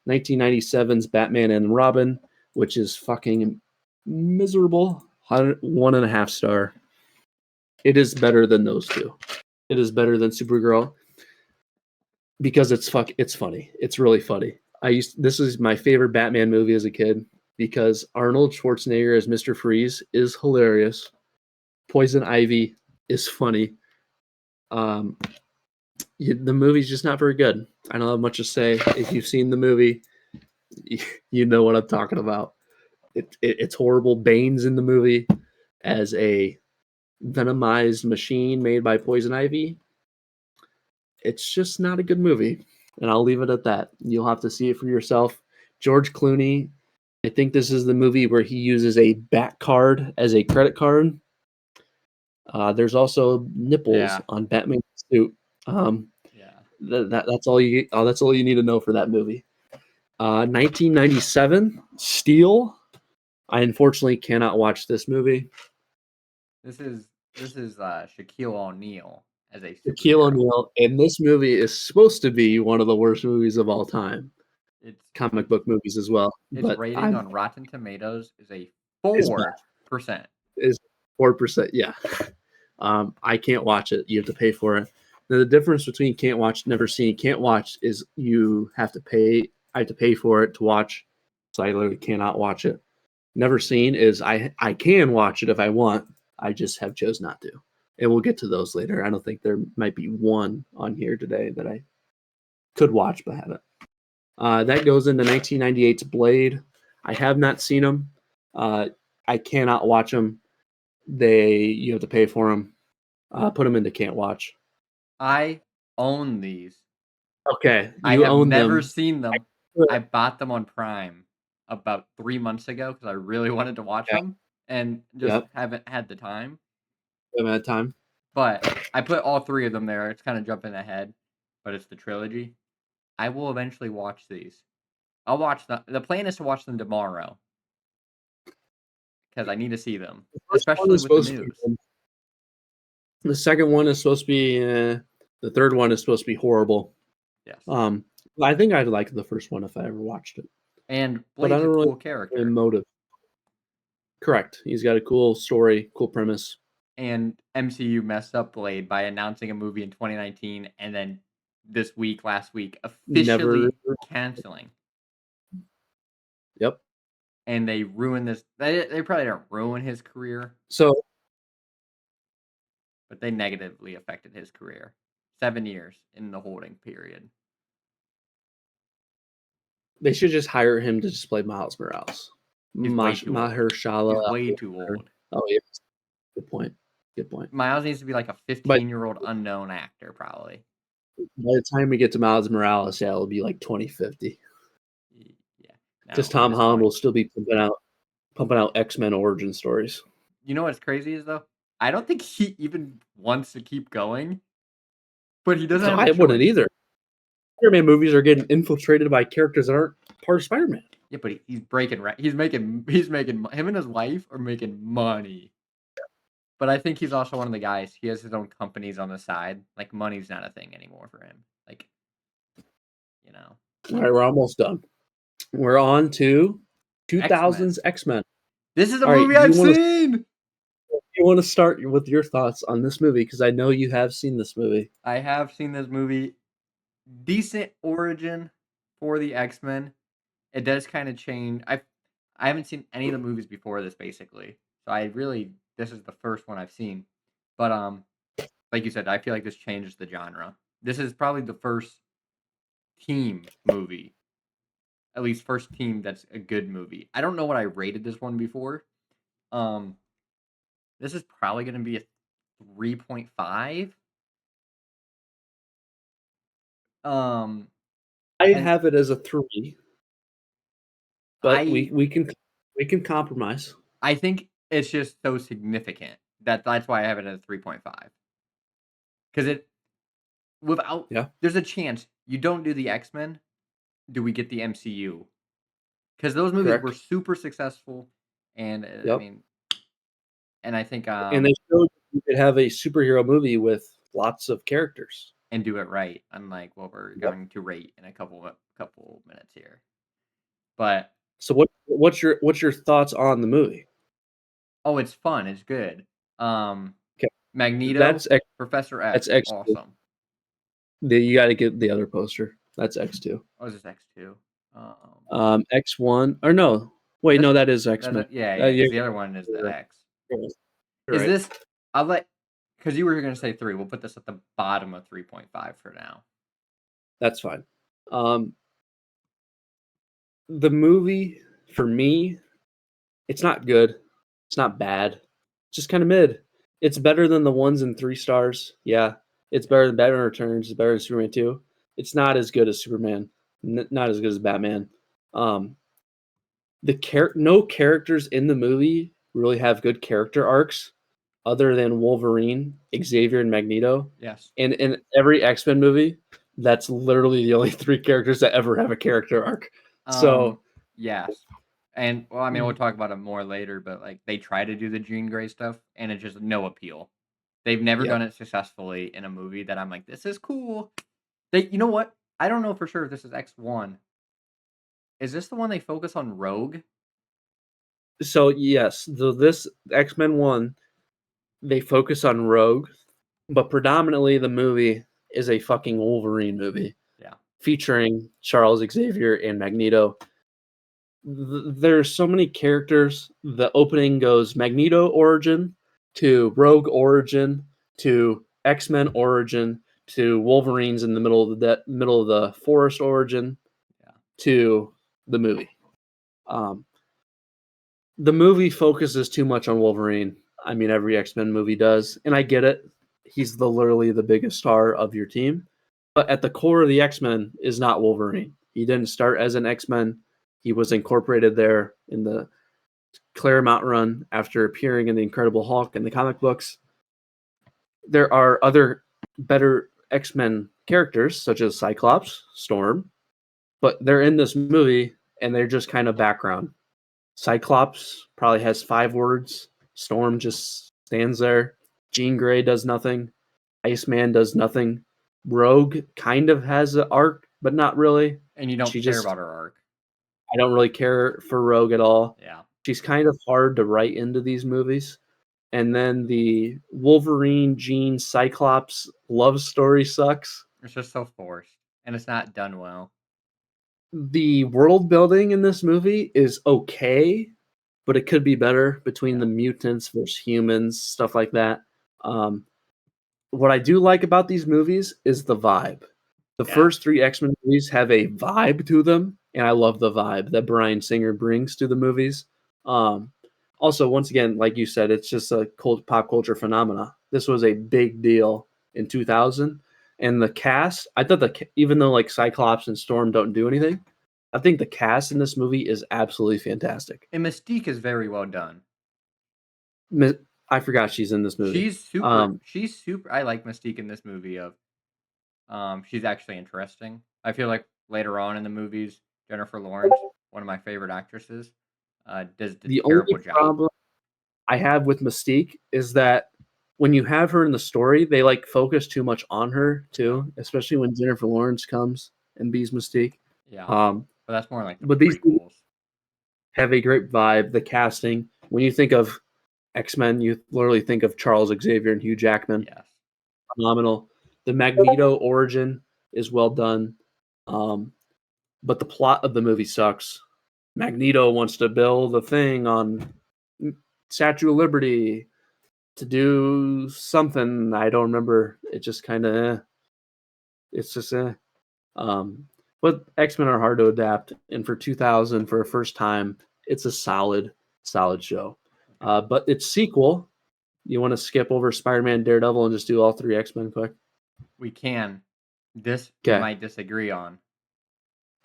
1997's Batman and Robin, which is fucking miserable. 1.5 star. It is better than those two. It is better than Supergirl because it's funny. It's really funny. This is my favorite Batman movie as a kid because Arnold Schwarzenegger as Mr. Freeze is hilarious. Poison Ivy is funny. The movie's just not very good. I don't have much to say. If you've seen the movie, you know what I'm talking about. It's horrible. Bane's in the movie as a venomized machine made by Poison Ivy. It's just not a good movie, and I'll leave it at that. You'll have to see it for yourself. George Clooney, I think this is the movie where he uses a bat card as a credit card. There's also nipples
Yeah.
on Batman's suit.
Yeah.
That's all you. That's all you need to know for that movie. 1997, Steel. I unfortunately cannot watch this movie.
This is Shaquille O'Neal as a
Shaquille
superhero.
O'Neal, and this movie is supposed to be one of the worst movies of all time.
It's
Comic
it's
book movies as well,
its
but
rating on Rotten Tomatoes is a
is bad.
4%.
Is 4%. Yeah, I can't watch it. You have to pay for it. Now, the difference between can't watch, never seen, can't watch is you have to pay. I have to pay for it to watch, so I literally cannot watch it. Never seen is I can watch it if I want. I just have chose not to. And we'll get to those later. I don't think there might be one on here today that I could watch but haven't. That goes into 1998's Blade. I have not seen them. I cannot watch them. You have to pay for them. Put them into can't watch.
I own these.
Okay,
I
you
have
own
never
them.
seen them. I
Good.
bought them on Prime about 3 months ago because I really wanted to watch
Yeah,
them and just
yep.
haven't had the time.
Haven't had time.
But I put all 3 of them there. It's kinda jumping ahead, but it's the trilogy. I will eventually watch these. I'll watch the plan is to watch them tomorrow because I need to see them,
The first one
especially
is
with the
supposed to be
news.
good. The second one is supposed to be. The third one is supposed to be horrible.
Yes.
I think I'd like the first one if I ever watched it,
And
but I
Blade's a
don't really
cool
have a
character.
motive. Correct. He's got a cool story, cool premise.
And MCU messed up Blade by announcing a movie in 2019 and then last week,
Never.
officially canceling.
Yep.
And they ruined this. They probably didn't ruin his career,
So
but they negatively affected his career. 7 years in the holding period.
they should just hire him to just play Miles Morales.
He's way too old.
Mahershala.
He's way too old.
Oh yeah, good point. Good point.
Miles needs to be like a
But
15-year-old unknown actor, probably.
by the time we get to Miles Morales, yeah, it'll be like 2050.
Yeah.
Because
No, at
Tom
this
Holland
point.
will still be pumping out X-Men origin stories.
You know what's crazy is though? I don't think he even wants to keep going, but he doesn't have a
I wouldn't
choice.
either. Spider-Man movies are getting infiltrated by characters that aren't part of Spider-Man.
Yeah, but he's breaking right. He's making him and his wife are making money. But I think he's also one of the guys. He has his own companies on the side. Like money's not a thing anymore for him. Like, you know,
All right, we're almost done. We're on to
X-Men.
2000s X-Men.
This is a
All right,
movie I've seen.
you want to start with your thoughts on this movie? Because I know you have seen this movie.
I have seen this movie. Decent origin for the X-Men. It does kind of change. I haven't seen any of the movies before this, basically. So this is the first one I've seen. But like you said, I feel like this changes the genre. This is probably the first team movie, at least first team that's a good movie. I don't know what I rated this one before. Um, this is probably going to be a 3.5. Um,
I
and
have it as a 3, but
I
we can compromise.
I think it's just so significant that's why I have it at a 3.5. Because without
Yeah,
there's a chance you don't do the X-Men, do we get the MCU? Because those movies were
correct.
super successful, and
Yep.
I think
And they showed you could have a superhero movie with lots of characters.
and do it right, unlike what we're
Yep.
going to rate in a couple minutes here. But
So what's your thoughts on the movie?
oh, it's fun, it's good.
Okay,
Magneto,
that's X.
Professor
That's
X,
X2.
awesome.
You got to get the other poster. That's X2.
Oh, is this X2? Um,
X1 or no? Wait,
that's
no, that is
that's
X-Men.
a, yeah,
Uh,
yeah.
you're,
Because the other one is the
you're
X.
right. You're
Is
right.
this? I'll let because you were going to say 3. We'll put this at the bottom of 3.5 for now.
That's fine. The movie for me, it's not good. It's not bad. It's just kind of mid. It's better than the 1s and 3 stars. Yeah, it's better than Batman Returns. It's better than Superman 2. It's not as good as Superman. Not as good as Batman. Um, no characters in the movie really have good character arcs other than Wolverine, Xavier, and Magneto.
Yes.
And in every X-Men movie, that's literally the only 3 characters that ever have a character arc. So
Yes. And well, I mean, we'll talk about it more later, but like they try to do the Jean Grey stuff, and it's just no appeal. They've never
yeah.
done it successfully in a movie that I'm like, this is cool. You know what? I don't know for sure if this is X1. Is this the one they focus on Rogue?
So yes, this X-Men 1, they focus on Rogue, but predominantly the movie is a fucking Wolverine movie.
Yeah.
Featuring Charles Xavier and Magneto. There's so many characters. The opening goes Magneto origin to Rogue origin to X-Men origin to Wolverine's in the middle of the forest origin
Yeah.
to the movie. The movie focuses too much on Wolverine. I mean, every X-Men movie does, and I get it. He's literally the biggest star of your team. But at the core of the X-Men is not Wolverine. He didn't start as an X-Men. He was incorporated there in the Claremont run after appearing in the Incredible Hulk in the comic books. There are other better X-Men characters, such as Cyclops, Storm, but they're in this movie and they're just kind of background. Cyclops probably has 5 words. Storm just stands there. Jean Grey does nothing. Iceman does nothing. Rogue kind of has an arc, but not really.
And you don't care about her arc.
I don't really care for Rogue at all.
Yeah.
she's kind of hard to write into these movies. And then the Wolverine Jean Cyclops love story sucks.
It's just so forced, and it's not done well.
The world building in this movie is okay, but it could be better between the
Yeah.
mutants versus humans, stuff like that. Um, what I do like about these movies is the vibe. The
Yeah.
first 3 X-Men movies have a vibe to them, and I love the vibe that Bryan Singer brings to the movies. Um, also, once again, like you said, it's just a pop culture phenomena. This was a big deal in 2000, and the cast, I thought even though like Cyclops and Storm don't do anything, I think the cast in this movie is absolutely fantastic.
And Mystique is very well done.
I forgot she's in this movie.
She's super I like Mystique in this movie of she's actually interesting. I feel like later on in the movies, Jennifer Lawrence, one of my favorite actresses, does a
The
terrible
only
job.
problem I have with Mystique is that when you have her in the story, they like focus too much on her
Yeah.
too, especially when Jennifer Lawrence comes and be's Mystique.
Yeah.
Um,
But that's more like the
but these movies
prequels.
have a great vibe. The casting, when you think of X-Men, you literally think of Charles Xavier and Hugh Jackman.
Yes.
Phenomenal. The Magneto origin is well done, but the plot of the movie sucks. Magneto wants to build a thing on Statue of Liberty to do something. I don't remember. It just kind of, it's just, um, but X-Men are hard to adapt, and for 2000, for a first time, it's a solid show.
Okay.
But its sequel, you want to skip over Spider-Man, Daredevil, and just do all 3 X-Men quick?
We can. This we
Okay.
might disagree on.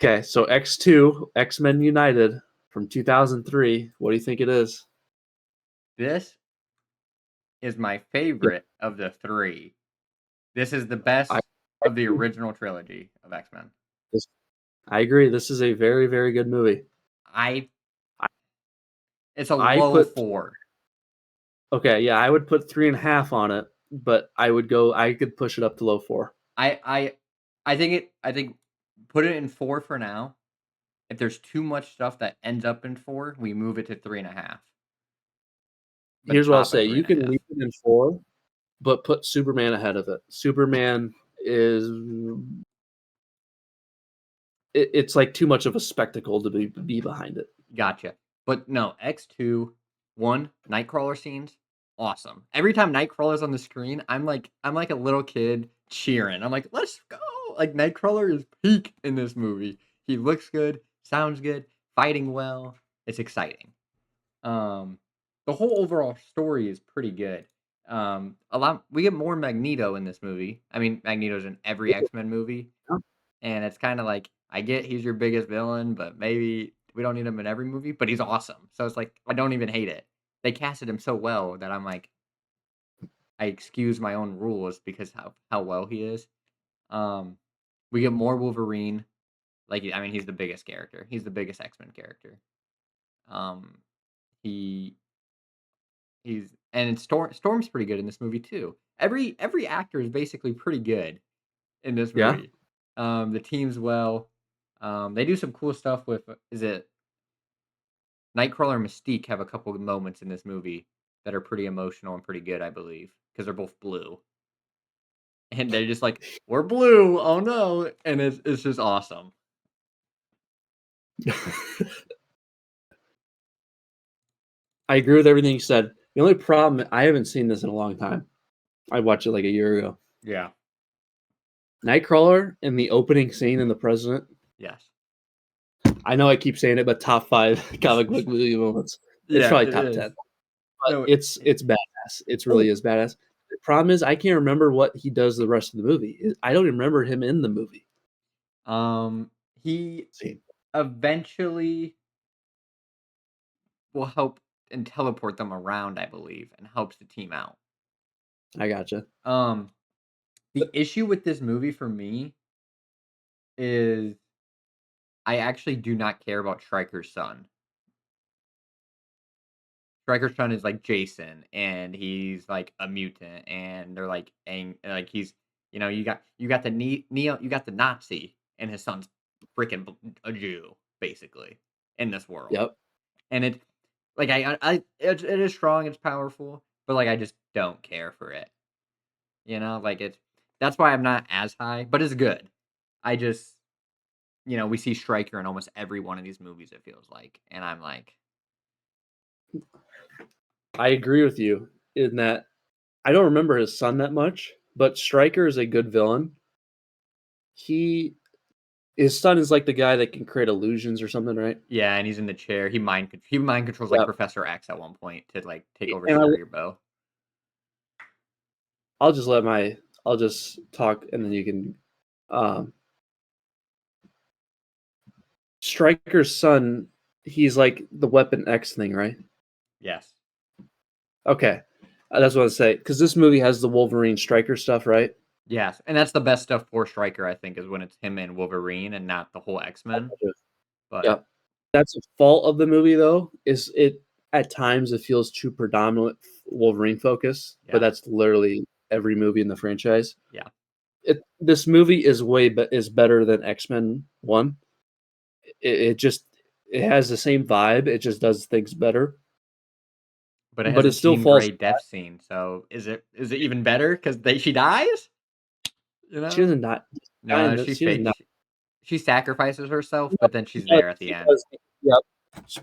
Okay. So X2, X-Men United from 2003. What do you think it is?
This is my
Yeah.
favorite of the 3. This is the
I,
best
I
of the
agree.
original trilogy of X-Men.
I agree. This is a very, very good movie.
I
I,
It's a
I
low
put
4.
Okay, yeah, I would put 3.5 on it, but I could push it up to low 4.
I I I think put it in 4 for now. If there's too much stuff that ends up in 4, we move it to 3.5, but
Here's what I'll
top at
say, you can
3.5.
leave it in 4, but put Superman ahead of it. Superman is it's like too much of a spectacle to be behind it.
Gotcha. But no, X2, 1, Nightcrawler scenes, awesome. Every time Nightcrawler's on the screen, I'm like a little kid cheering. I'm like, "Let's go!" Like, Nightcrawler is peak in this movie. He looks good, sounds good, fighting well. It's exciting. Um, the whole overall story is pretty good. A lot we get more Magneto in this movie. I mean, Magneto's in every X-Men movie,
Yeah.
and it's kinda like, I get he's your biggest villain, but maybe we don't need him in every movie, but he's awesome. So it's like, I don't even hate it. They casted him so well that I'm like, I excuse my own rules because how well he is. Um, we get more Wolverine. Like, I mean, he's the biggest character. He's the biggest X-Men character. Um, he and Storm's pretty good in this movie too. Every actor is basically pretty good in this
Yeah?
movie. The team's well. They do some cool stuff with is it Nightcrawler and Mystique have a couple of moments in this movie that are pretty emotional and pretty good, I believe, because they're both blue. And they're just like, "We're blue. Oh no." And it's just awesome.
I agree with everything you said. The only problem, I haven't seen this in a long time. I watched it like a year ago.
Yeah.
Nightcrawler in the opening scene in The President.
Yes.
I know I keep saying it, but top 5 comic book movie moments. It's
Yeah,
probably
it
top
is.
10. But
No,
it's badass. It really
oh,
is badass. The problem is I can't remember what he does the rest of the movie. I don't even remember him in the movie
he
scene.
eventually will help and teleport them around, I believe, and helps the team out.
I gotcha.
Um, the issue with this movie for me is I actually do not care about Stryker's son. Stryker's son is like Jason, and he's like a mutant, and they're like he's you got the neo you got the Nazi, and his son's freaking a Jew basically in this world,
Yep.
and Like, it is strong, it's powerful, but, like, I just don't care for it, you know? Like, it's that's why I'm not as high, but it's good. I just we see Stryker in almost every one of these movies, it feels like, and I'm like,
I agree with you in that I don't remember his son that much, but Stryker is a good villain. He his son is like the guy that can create illusions or something, right?
yeah, and he's in the chair, he mind controls, like,
Yep.
Professor X at one point to, like, take over
And
Cerebro.
I'll just I'll just talk and then you can um Stryker's son, he's like the Weapon X thing, right?
Yes.
Okay. That's what I say because this movie has the Wolverine Stryker stuff, right?
Yes, and that's the best stuff for Stryker, I think, is when it's him and Wolverine and not the whole X-Men, but
Yep. That's a fault of the movie, though, is it at times it feels too predominant Wolverine focus, but
yeah,
that's literally every movie in the franchise.
yeah,
This movie is is better than X-Men 1. It just it has the same vibe, it just does things better,
but it has
but
a
it still
Jean
falls
Grey death scene, so is it even better? Because she dies? You
she
know?
doesn't die die in
No,
this she doesn't die.
she sacrifices herself,
No,
but then
she
she's
does
there at the end.
because yep,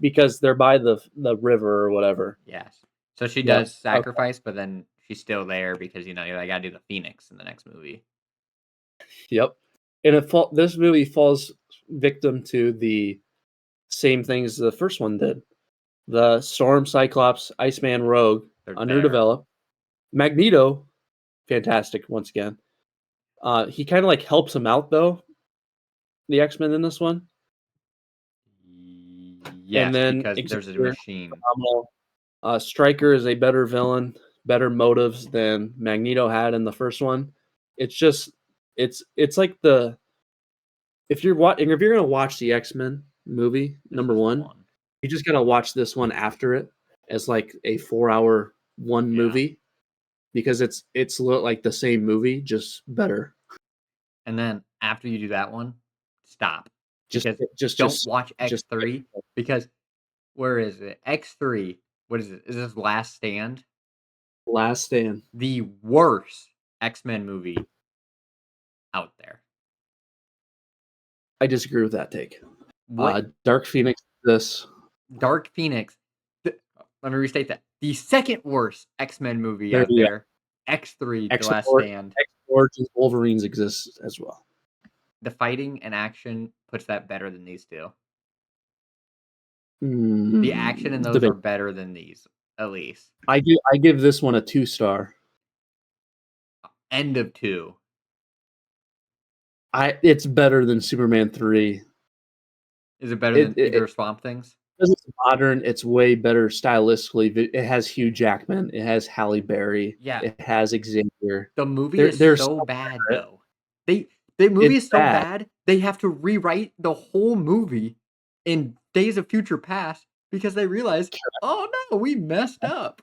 because they're by the river or whatever.
Yes. So she
Yep,
does
okay,
sacrifice, but then she's still there because, they gotta do the Phoenix in the next movie.
yep, and this movie falls victim to the same things the first one did. The Storm, Cyclops, Iceman, Rogue,
They're there.
underdeveloped. Magneto, fantastic once again. He kind of like helps him out though, the X-Men in this one. And
Yes,
then
because there's a
Xavier,
machine.
phenomenal. Stryker is a better villain, better motives than Magneto had in the first one. It's just, it's like the if you're gonna watch the X-Men movie
This
number
is the
one,
one.
you just gotta watch this one after it as like a 4 hour one
Yeah.
movie because like the same movie, just better.
And then after you do that one, stop.
Just
Because
just
don't
just
watch
just
X3 because where is it? X3, what is it? Is this Last Stand?
Last Stand.
The worst X-Men movie out there.
I disagree with that take.
What
Dark Phoenix. This
Dark Phoenix, let me restate that. The second worst X-Men movie
there
out
you go.
there, X3, The
X
Last Stand.
Origins Wolverines exists as well.
The fighting and action puts that better than these two. The action in those are
Debate.
better than these, at least.
I give this one a 2 star.
End of 2.
It's better than Superman 3.
Is it better
It,
than
it
either Swamp Things?
because it's modern, it's way better stylistically. It has Hugh Jackman, it has Halle Berry,
Yeah,
it has Xavier.
the movie
They're
is
they're
so
so
bad,
better.
though. They the movie
It's
is so
bad.
bad, they have to rewrite the whole movie in Days of Future Past because they realize, "Oh, no, we messed up."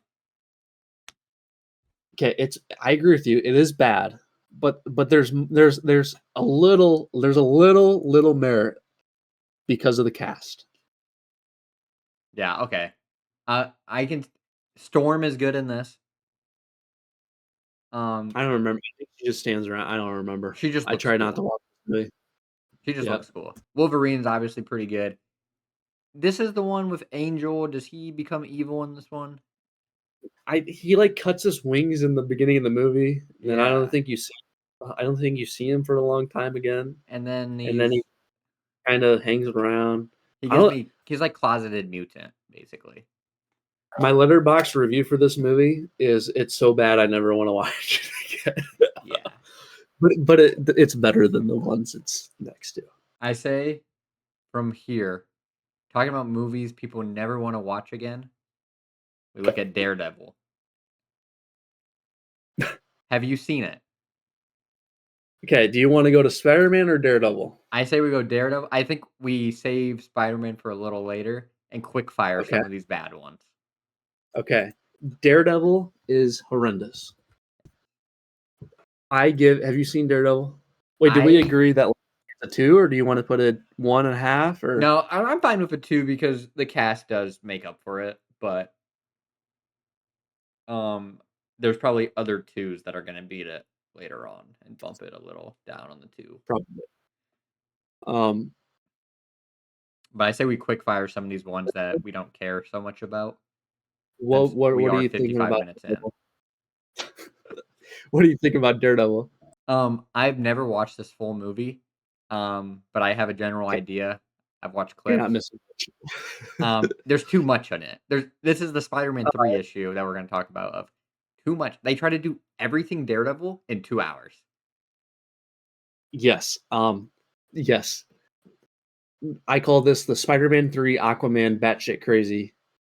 Okay, it's I agree with you. It is bad, but there's a little merit because of the cast.
Yeah, okay. I can Storm is good in this. Um,
I don't remember. I think she just stands around. I don't remember.
she just
I
looks
try not to
cool.
watch the movie.
She just
Yep.
looks cool. Wolverine's obviously pretty good. This is the one with Angel. Does he become evil in this one?
He like cuts his wings in the beginning of the movie, and then
Yeah.
I don't think you see him for a long time again,
And then
and then he kind of hangs around.
he
I
gives
don't.
me he's like closeted mutant, basically.
My letterbox review for this movie is it's so bad I never want to watch it again.
Yeah.
But it's better than the ones it's next to.
I say from here, talking about movies people never want to watch again, we look at Daredevil. Have you seen it?
Okay, do you want to go to Spider-Man or Daredevil?
I say we go Daredevil. I think we save Spider-Man for a little later and quick fire
Okay,
some of these bad ones.
okay. Daredevil is horrendous. Have you seen Daredevil? Wait, did we
I
agree that it's a 2, or do you want to put it 1.5, or
No, I'm fine with a 2 because the cast does make up for it. but um, there's probably other 2s that are gonna beat it later on and bump it a little down on the 2.
Probably. Um,
But I say we quick fire some of these ones that we don't care so much about
what
since
what
we
what are
are
you thinking
55
about
minutes in.
Daredevil? What do you think about Daredevil?
I've never watched this full movie, but I have a general
Okay,
idea. I've watched
you're not
clips.
missing much.
There's too much on it. This is the Spider-Man 3
Uh,
issue that we're gonna talk about of too much. They try to do everything Daredevil in 2 hours.
yes, yes. I call this the Spider-Man 3 Aquaman batshit crazy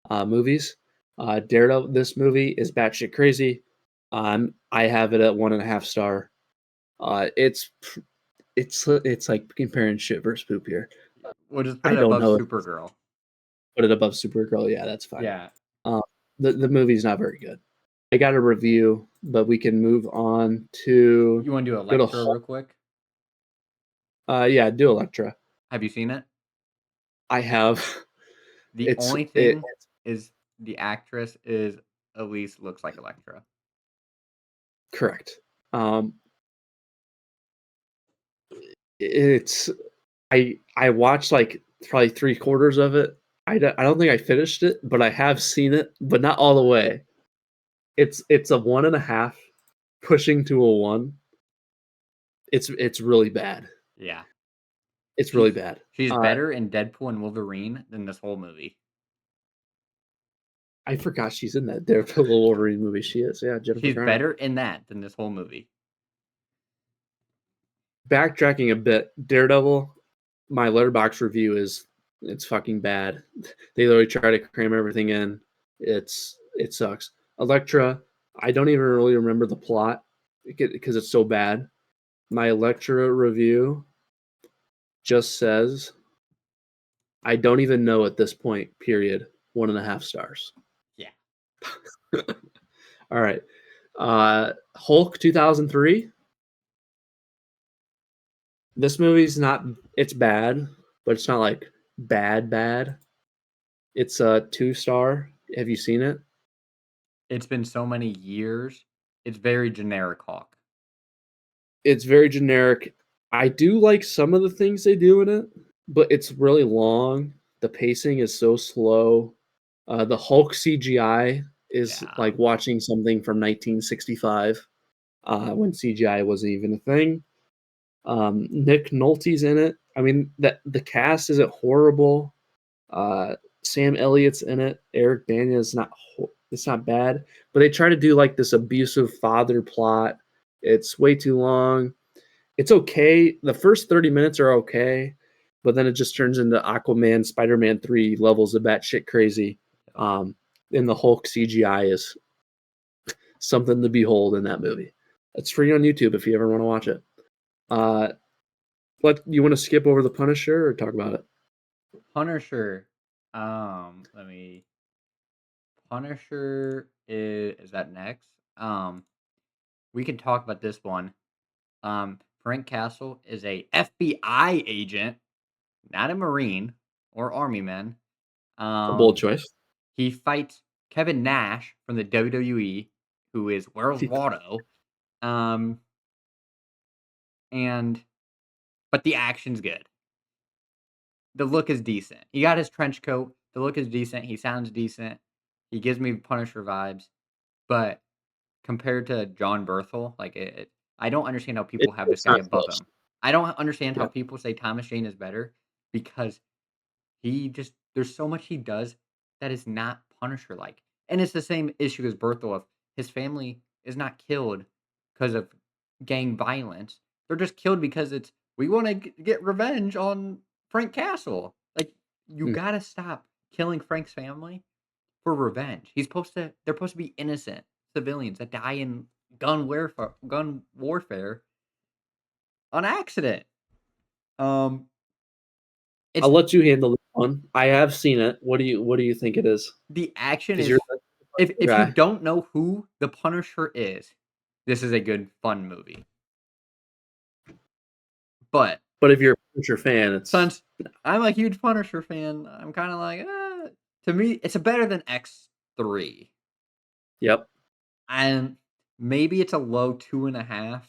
movies. Daredevil, this movie is batshit crazy. I have it at 1.5 star. It's it's like comparing shit versus poop here.
We'll just put
I
it
don't
above
know if
Supergirl.
put it above Supergirl. Yeah, that's fine.
Yeah.
Uh, the movie's not very good. I got a review, but we can move on to
You wanna do
go to
Electro real quick?
yeah, do Electra.
Have you seen it?
I have.
The only
It
thing is the actress is Elise looks like Electra.
correct. Um, it's I watched like probably 3/4 of it. I don't think I finished it, but I have seen it, but not all the way. It's a 1.5 pushing to a 1. It's really bad.
Yeah.
It's really
She's
bad.
she's better in Deadpool and Wolverine than this whole movie.
I forgot she's in that Daredevil Wolverine movie. She is, yeah, Jennifer
She's
Garner.
better in that than this whole movie.
Backtracking a bit, Daredevil, my letterbox review is it's fucking bad. They literally try to cram everything in. It sucks. Elektra, I don't even really remember the plot because it's so bad. My Elektra review just says I don't even know at this point. Period. 1.5 stars.
Yeah.
All right. Hulk 2003. This movie's not. It's bad, but it's not like bad. It's a 2 star. Have you seen it?
It's been so many years. It's very generic Hawk.
It's very generic. I do like some of the things they do in it, but it's really long. The pacing is so slow. The Hulk CGI is
Yeah.
like watching something from 1965 when CGI wasn't even a thing. Nick Nolte's in it. I mean, the cast isn't horrible. Uh, Sam Elliott's in it. Eric Bana is not. It's not bad, but they try to do like this abusive father plot. It's way too long. It's okay. The first 30 minutes are okay, but then it just turns into Aquaman, Spider-Man 3 levels of batshit crazy. Um, and the Hulk CGI is something to behold in that movie. It's free on YouTube if you ever want to watch it. Uh, but you want to skip over the Punisher or talk about it?
Punisher. Let me. Punisher is that next? We can talk about this one. Frank Castle is a FBI agent, not a Marine or Army man.
A bold
Um,
choice.
he fights Kevin Nash from the WWE, who is Where's Waldo. Um, and but the action's good. The look is decent. He got his trench coat. The look is decent. He sounds decent. He gives me Punisher vibes. But compared to John Berthel, like I don't understand how people have this
It's
guy
not
above
close.
him. I don't understand how
Yeah.
people say Thomas Jane is better because he just there's so much he does that is not Punisher like. And it's the same issue as Berthel of his family is not killed because of gang violence. They're just killed because it's we want to get revenge on Frank Castle. Like you
Mm.
got to stop killing Frank's family for revenge. They're supposed to be innocent civilians that die in gun warfare on accident. Um
I'll
it's
let you handle this one. I have seen it. What do you think it is?
the action
Because
is
you're the
if you
guy.
don't know who the Punisher is, this is a good fun movie. But
But if you're a Punisher fan, it's
since I'm a huge Punisher fan, I'm kind of like, To me, it's a better than X3.
Yep.
And maybe it's a low 2.5.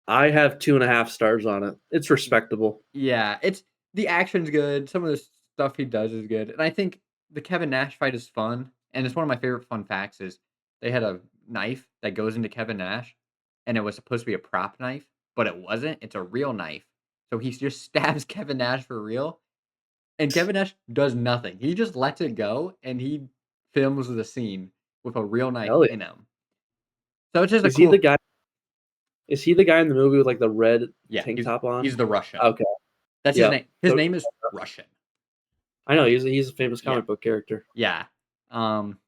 I have 2.5 stars on it. It's respectable.
Yeah, it's the action's good. Some of the stuff he does is good, and I think the Kevin Nash fight is fun. And it's one of my favorite fun facts is they had a knife that goes into Kevin Nash, and it was supposed to be a prop knife, but it wasn't. It's a real knife. So he just stabs Kevin Nash for real, and Kevin Nash does nothing. He just lets it go, and he films the scene with a real knife
Hell yeah.
in him. So it's just a
Is he the
cool.
guy? Is he the guy in the movie with like the red
Yeah,
tank
he's
top on?
he's the Russian.
Okay.
That's his
Yep.
name. His name is Russian.
I know he's a famous
Yeah,
comic book character.
yeah. Um,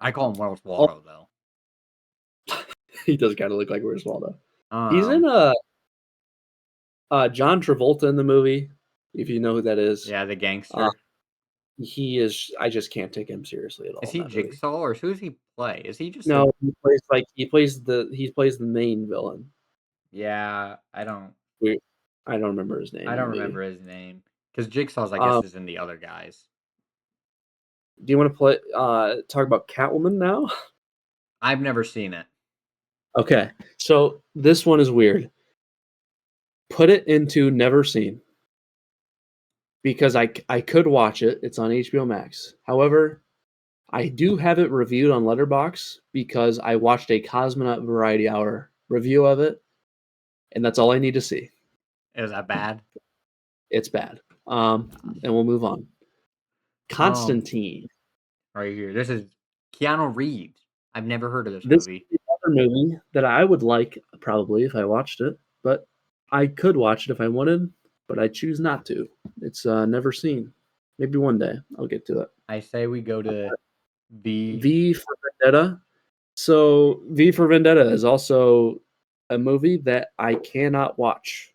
I call him Wells
Oh,
Waldo though.
he does kind of look like Where's Waldo. He's in
Um,
John Travolta in the movie, if you know who that is.
yeah, the
Uh,
gangster.
he is. I just can't take him seriously at
Is
all in
he
that movie.
Jigsaw or who does he play? Is he just a?
No, he plays the main villain.
Yeah, I don't.
We, I don't remember his
I
name in
don't
the movie.
remember his name because Jigsaw's, I
Um,
guess, is in the other guys.
do you want to talk about Catwoman now?
I've never seen it.
Okay, so this one is weird. Put it into never seen because I could watch it. It's on HBO Max. However, I do have it reviewed on Letterboxd because I watched a Cosmonaut Variety Hour review of it, and that's all I need to see.
Is that bad?
It's bad.
Gosh.
And we'll move on.
Um,
Constantine.
right here. This is Keanu Reeves. I've never heard of this
This
movie.
is another movie that I would like probably if I watched it, but I could watch it if I wanted, but I choose not to. It's never seen. Maybe one day I'll get to it.
I say we go to the.
V for Vendetta. So V for Vendetta is also a movie that I cannot watch.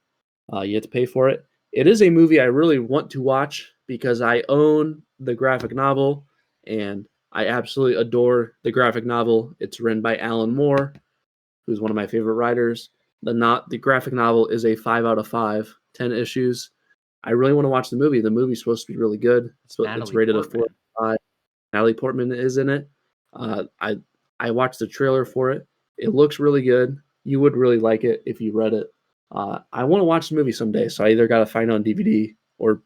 You have to pay for it. It is a movie I really want to watch because I own the graphic novel and I absolutely adore the graphic novel. It's written by Alan Moore, who's one of my favorite writers. The graphic novel is a 5 out of 5, 10 issues. I really want to watch the movie. The movie's supposed to be really good. It's
Natalie
rated a 4
Portman.
out of 5. Natalie Portman is in it. Uh, I I watched the trailer for it. It looks really good. You would really like it if you read it. I want to watch the movie someday, so I either got to find it on DVD or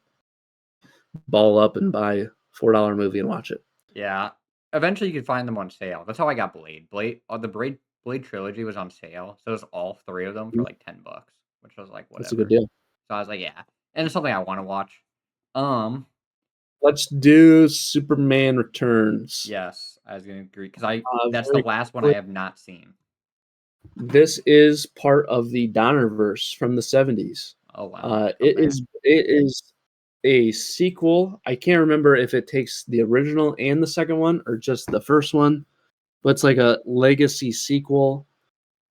ball up and buy a $4 movie and watch it.
Yeah. Eventually, you could find them on sale. That's how I got Blade. The Blade trilogy was on sale, so it was all three of them for like $10, which was like
That's a good
whatever.
deal.
So I was like, yeah, and it's something I want to watch. Um,
Let's do Superman Returns.
yes, I was gonna agree because I that's the
Very
last one I
quick.
have not seen.
This is part of the Donnerverse from the 70s.
Oh wow,
It
okay,
is a sequel. I can't remember if it takes the original and the second one or just the first one, but it's like a legacy sequel.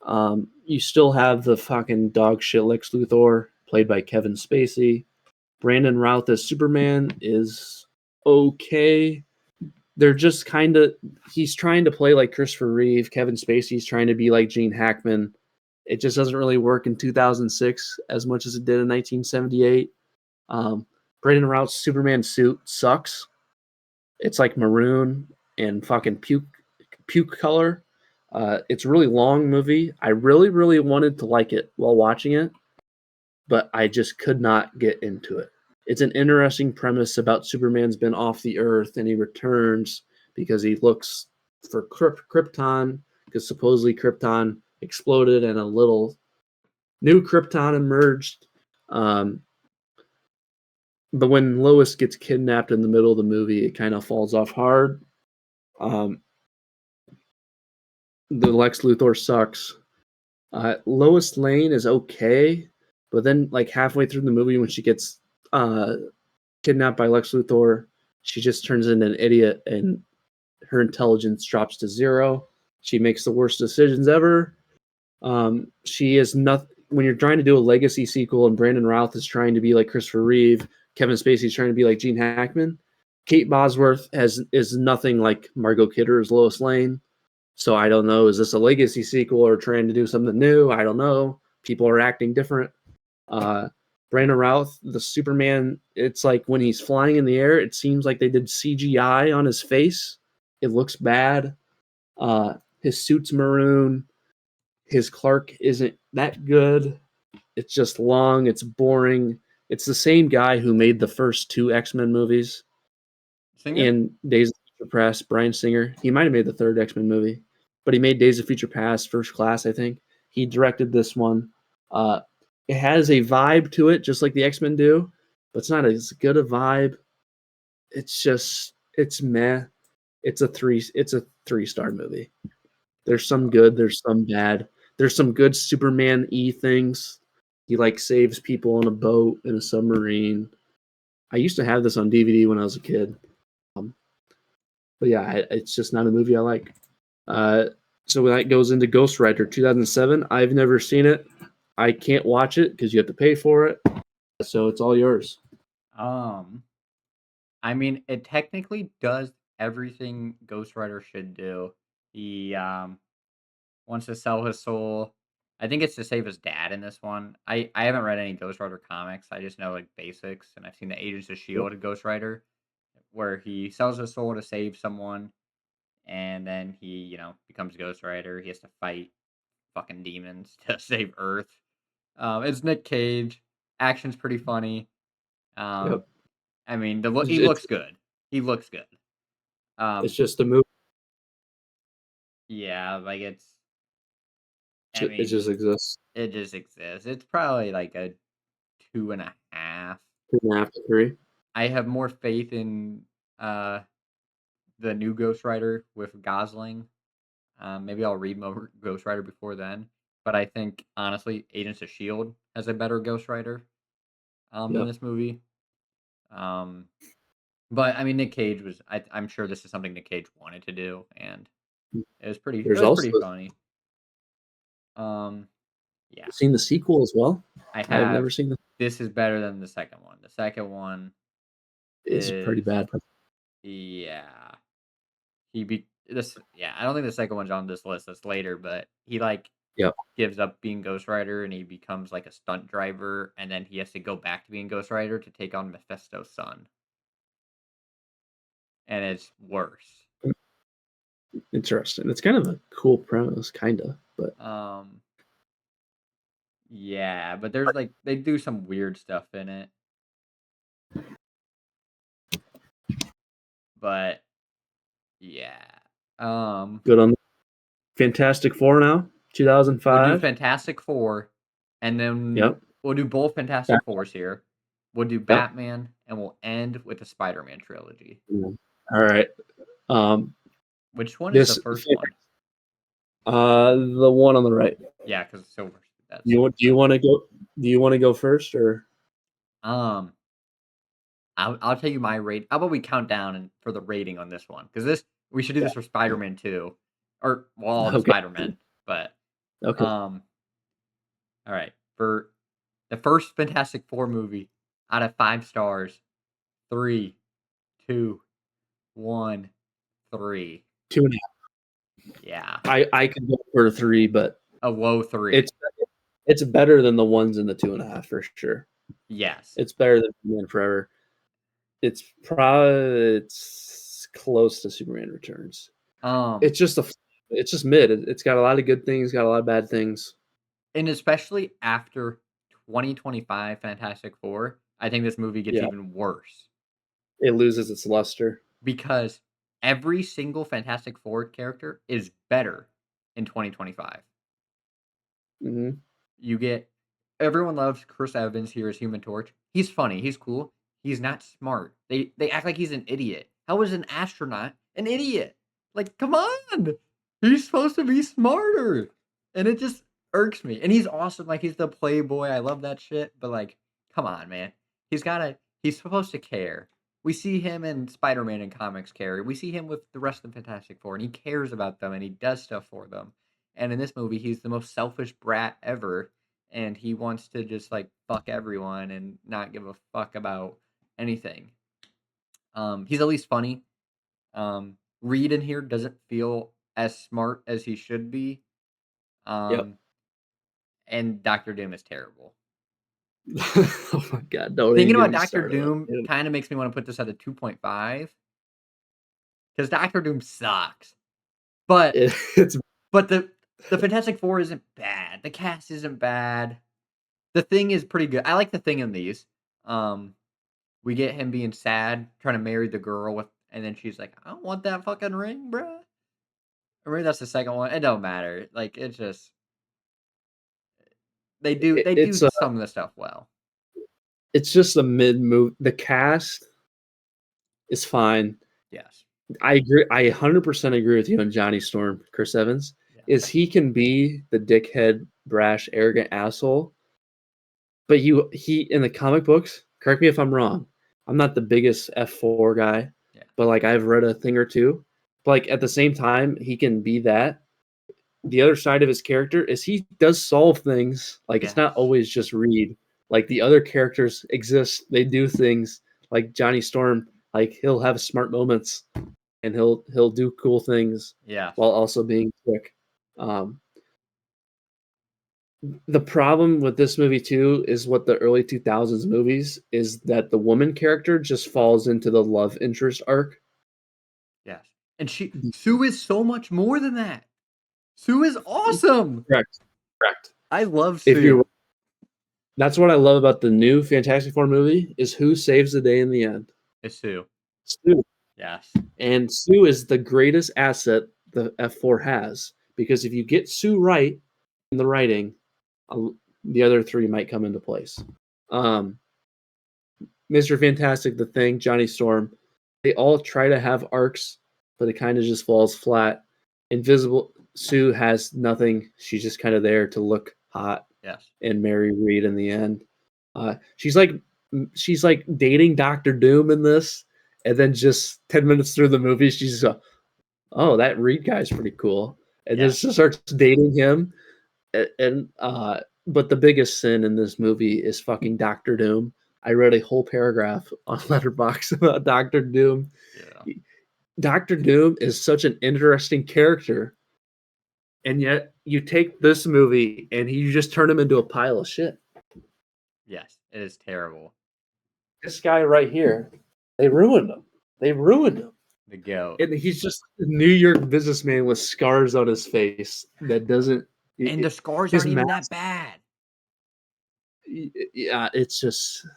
You still have the fucking dog shit Lex Luthor, played by Kevin Spacey. Brandon Routh as Superman is okay. They're just kind of he's trying to play like Christopher Reeve. Kevin Spacey's trying to be like Gene Hackman. It just doesn't really work in 2006 as much as it did in 1978. Brandon Routh's Superman suit sucks. It's like maroon and fucking puke color. It's a really long movie. I really, really wanted to like it while watching it, but I just could not get into it. It's an interesting premise about Superman's been off the earth and he returns because he looks for Krypton because supposedly Krypton exploded and a little new Krypton emerged. Um, but when Lois gets kidnapped in the middle of the movie, it kind of falls off hard. Um, the Lex Luthor sucks. Lois Lane is okay, but then like halfway through the movie when she gets uh, kidnapped by Lex Luthor, she just turns into an idiot and her intelligence drops to 0. She makes the worst decisions ever. She is not when you're trying to do a legacy sequel and Brandon Routh is trying to be like Christopher Reeve, Kevin Spacey's trying to be like Gene Hackman. Kate Bosworth is nothing like Margot Kidder as Lois Lane. So I don't know. Is this a legacy sequel or trying to do something new? I don't know. People are acting different. Uh, Brandon Routh, the Superman, it's like when he's flying in the air, it seems like they did CGI on his face. It looks bad. His suit's maroon. His Clark isn't that good. It's just long. It's boring. It's the same guy who made the first two X-Men movies
Singer?
in Days of Future Past, Bryan Singer. He might have made the third X-Men movie, but he made Days of Future Past, First Class, I think. He directed this one. Uh, it has a vibe to it, just like the X-Men do, but it's not as good a vibe. It's meh. It's a 3-star movie. There's some good, there's some bad. There's some good Superman things. He like saves people on a boat in a submarine. I used to have this on DVD when I was a kid. Um, but yeah, it's just not a movie I like. Uh, so when that goes into Ghost Rider 2007, I've never seen it. I can't watch it because you have to pay for it. So it's all yours.
Um, I mean, it technically does everything Ghost Rider should do. He wants to sell his soul. I think it's to save his dad in this one. I haven't read any Ghost Rider comics. I just know like basics, and I've seen the Agents of
Yep.
Shield Ghost Rider, where he sells his soul to save someone, and then he becomes Ghost Rider. He has to fight fucking demons to save Earth. It's Nick Cage. Action's pretty funny. Um,
Yep.
I mean, the look
It's,
he
it's
looks good. He looks good.
it's
Um,
just a movie.
yeah, like I
It
mean,
just exists.
it just exists. It's probably like a 2.5.
2.5 to 3.
I have more faith in uh the new Ghost Rider with Gosling. Maybe I'll read more Ghost Rider before then. But I think honestly, Agents of Shield has a better Ghost Rider than
Yep.
this movie. Um, but I mean, Nick Cage was. I'm sure this is something Nick Cage wanted to do, and it was pretty. It
There's
was
also
pretty funny. Um, yeah,
seen the sequel as well.
I
I have
have.
never seen the.
This is better than the second one. The second one
It's pretty
is
bad.
yeah. He be this yeah. I don't think the second one's on this list. That's later, but he like
Yep.
gives up being Ghost Rider and he becomes like a stunt driver, and then he has to go back to being Ghost Rider to take on Mephisto's son, and it's worse.
Interesting. It's kind of a cool premise, kind of, but
Um, yeah, but there's like they do some weird stuff in it, but yeah. Um,
good on Fantastic Four now.
we'll do
2005.
Fantastic Four, and then
Yep.
we'll do both Fantastic Fours here. We'll do
Yep.
Batman, and we'll end with the Spider-Man trilogy.
All right. Um,
Which one is the
this
first one?
the one on the right.
Yeah, because Silver. That's
Do
Silver
you
Surfer.
want to go? Do you want to go first or?
Um, I'll tell you my rate. How about we count down and for the rating on this one? Because this we should do
Yeah.
this for Spider-Man too, or well, all the
Okay.
Spider-Man. But
Okay.
um, all right, for the first Fantastic Four movie, out of 5 stars, 3, 2, 1, 3.
2.5.
Yeah,
I could go for a 3, but
a low 3.
it's it's better than the ones in the 2.5 for sure.
Yes.
It's better than Superman Forever. It's close to Superman Returns.
Um,
It's just it's just mid. It's got a lot of good things, got a lot of bad things.
and especially after 2025 Fantastic Four, I think this movie gets
Yeah,
even worse.
it loses its luster.
Because every single Fantastic Four character is better in 2025.
Hmm.
You get everyone loves Chris Evans here as Human Torch. He's funny, he's cool. He's not smart. They act like he's an idiot. How is an astronaut an idiot? Like, come on. He's supposed to be smarter. And it just irks me. And he's awesome. Like he's the playboy. I love that shit. But like, come on, man. He's supposed to care. We see him in Spider-Man and comics care. We see him with the rest of the Fantastic Four, and he cares about them and he does stuff for them. And in this movie, he's the most selfish brat ever, and he wants to just like fuck everyone and not give a fuck about anything. He's at least funny. Reed in here doesn't feel as smart as he should be.
Yep.
Um, and Doctor Doom is terrible.
Oh my god, don't even
Thinking
get
about
me
Doctor
started on
Doom
it.
kind of makes me want to put this at a 2.5 because Doctor Doom sucks. But
It's
the Fantastic Four isn't bad. The cast isn't bad. The Thing is pretty good. I like the Thing in these. Um, we get him being sad, trying to marry the girl with, and then she's like, "I don't want that fucking ring, bruh." Or maybe that's the second one. It don't matter. Like it's just they do
it's a
some of the stuff well.
it's just a mid move. The cast is fine.
Yes.
I agree. I 100% agree with you on Johnny Storm, Chris Evans.
Yeah.
Is he can be the dickhead, brash, arrogant asshole, but he in the comic books. Correct me if I'm wrong. I'm not the biggest F4 guy,
Yeah.
but like I've read a thing or two. But like at the same time, he can be that. The other side of his character is he does solve things. Like it's not
Yes.
always just Reed. Like the other characters exist. They do things. Like Johnny Storm. Like he'll have smart moments and he'll do cool things
Yes.
while also being quick. Um, the problem with this movie too is what the early 2000s movies is that the woman character just falls into the love interest arc.
Yes. And Sue is so much more than that. Sue is awesome.
Correct. Correct.
I love
If you're
Sue.
That's what I love about the new Fantastic Four movie is who saves the day in the end.
It's Sue.
Sue.
Yes.
And Sue is the greatest asset the F4 has because if you get Sue right in the writing, the other three might come into place. Um, Mr. Fantastic, The Thing, Johnny Storm, they all try to have arcs, but it kind of just falls flat. Invisible Sue has nothing. She's just kind of there to look hot
Yes.
and marry Reed in the end. She's like dating Doctor Doom in this, and then just 10 minutes through the movie, she's oh, that Reed guy's pretty cool, and then
Yes.
she starts dating him. And but the biggest sin in this movie is fucking Doctor Doom. I read a whole paragraph on Letterboxd about Doctor Doom.
Yeah.
Doctor Doom is such an interesting character, and yet you take this movie and you just turn him into a pile of shit.
Yes. It is terrible.
This guy right here, they ruined him. They ruined him.
The goat.
And he's just a New York businessman with scars on his face that doesn't.
And the scars
His
aren't even that
mask.
bad.
Yeah, it's just.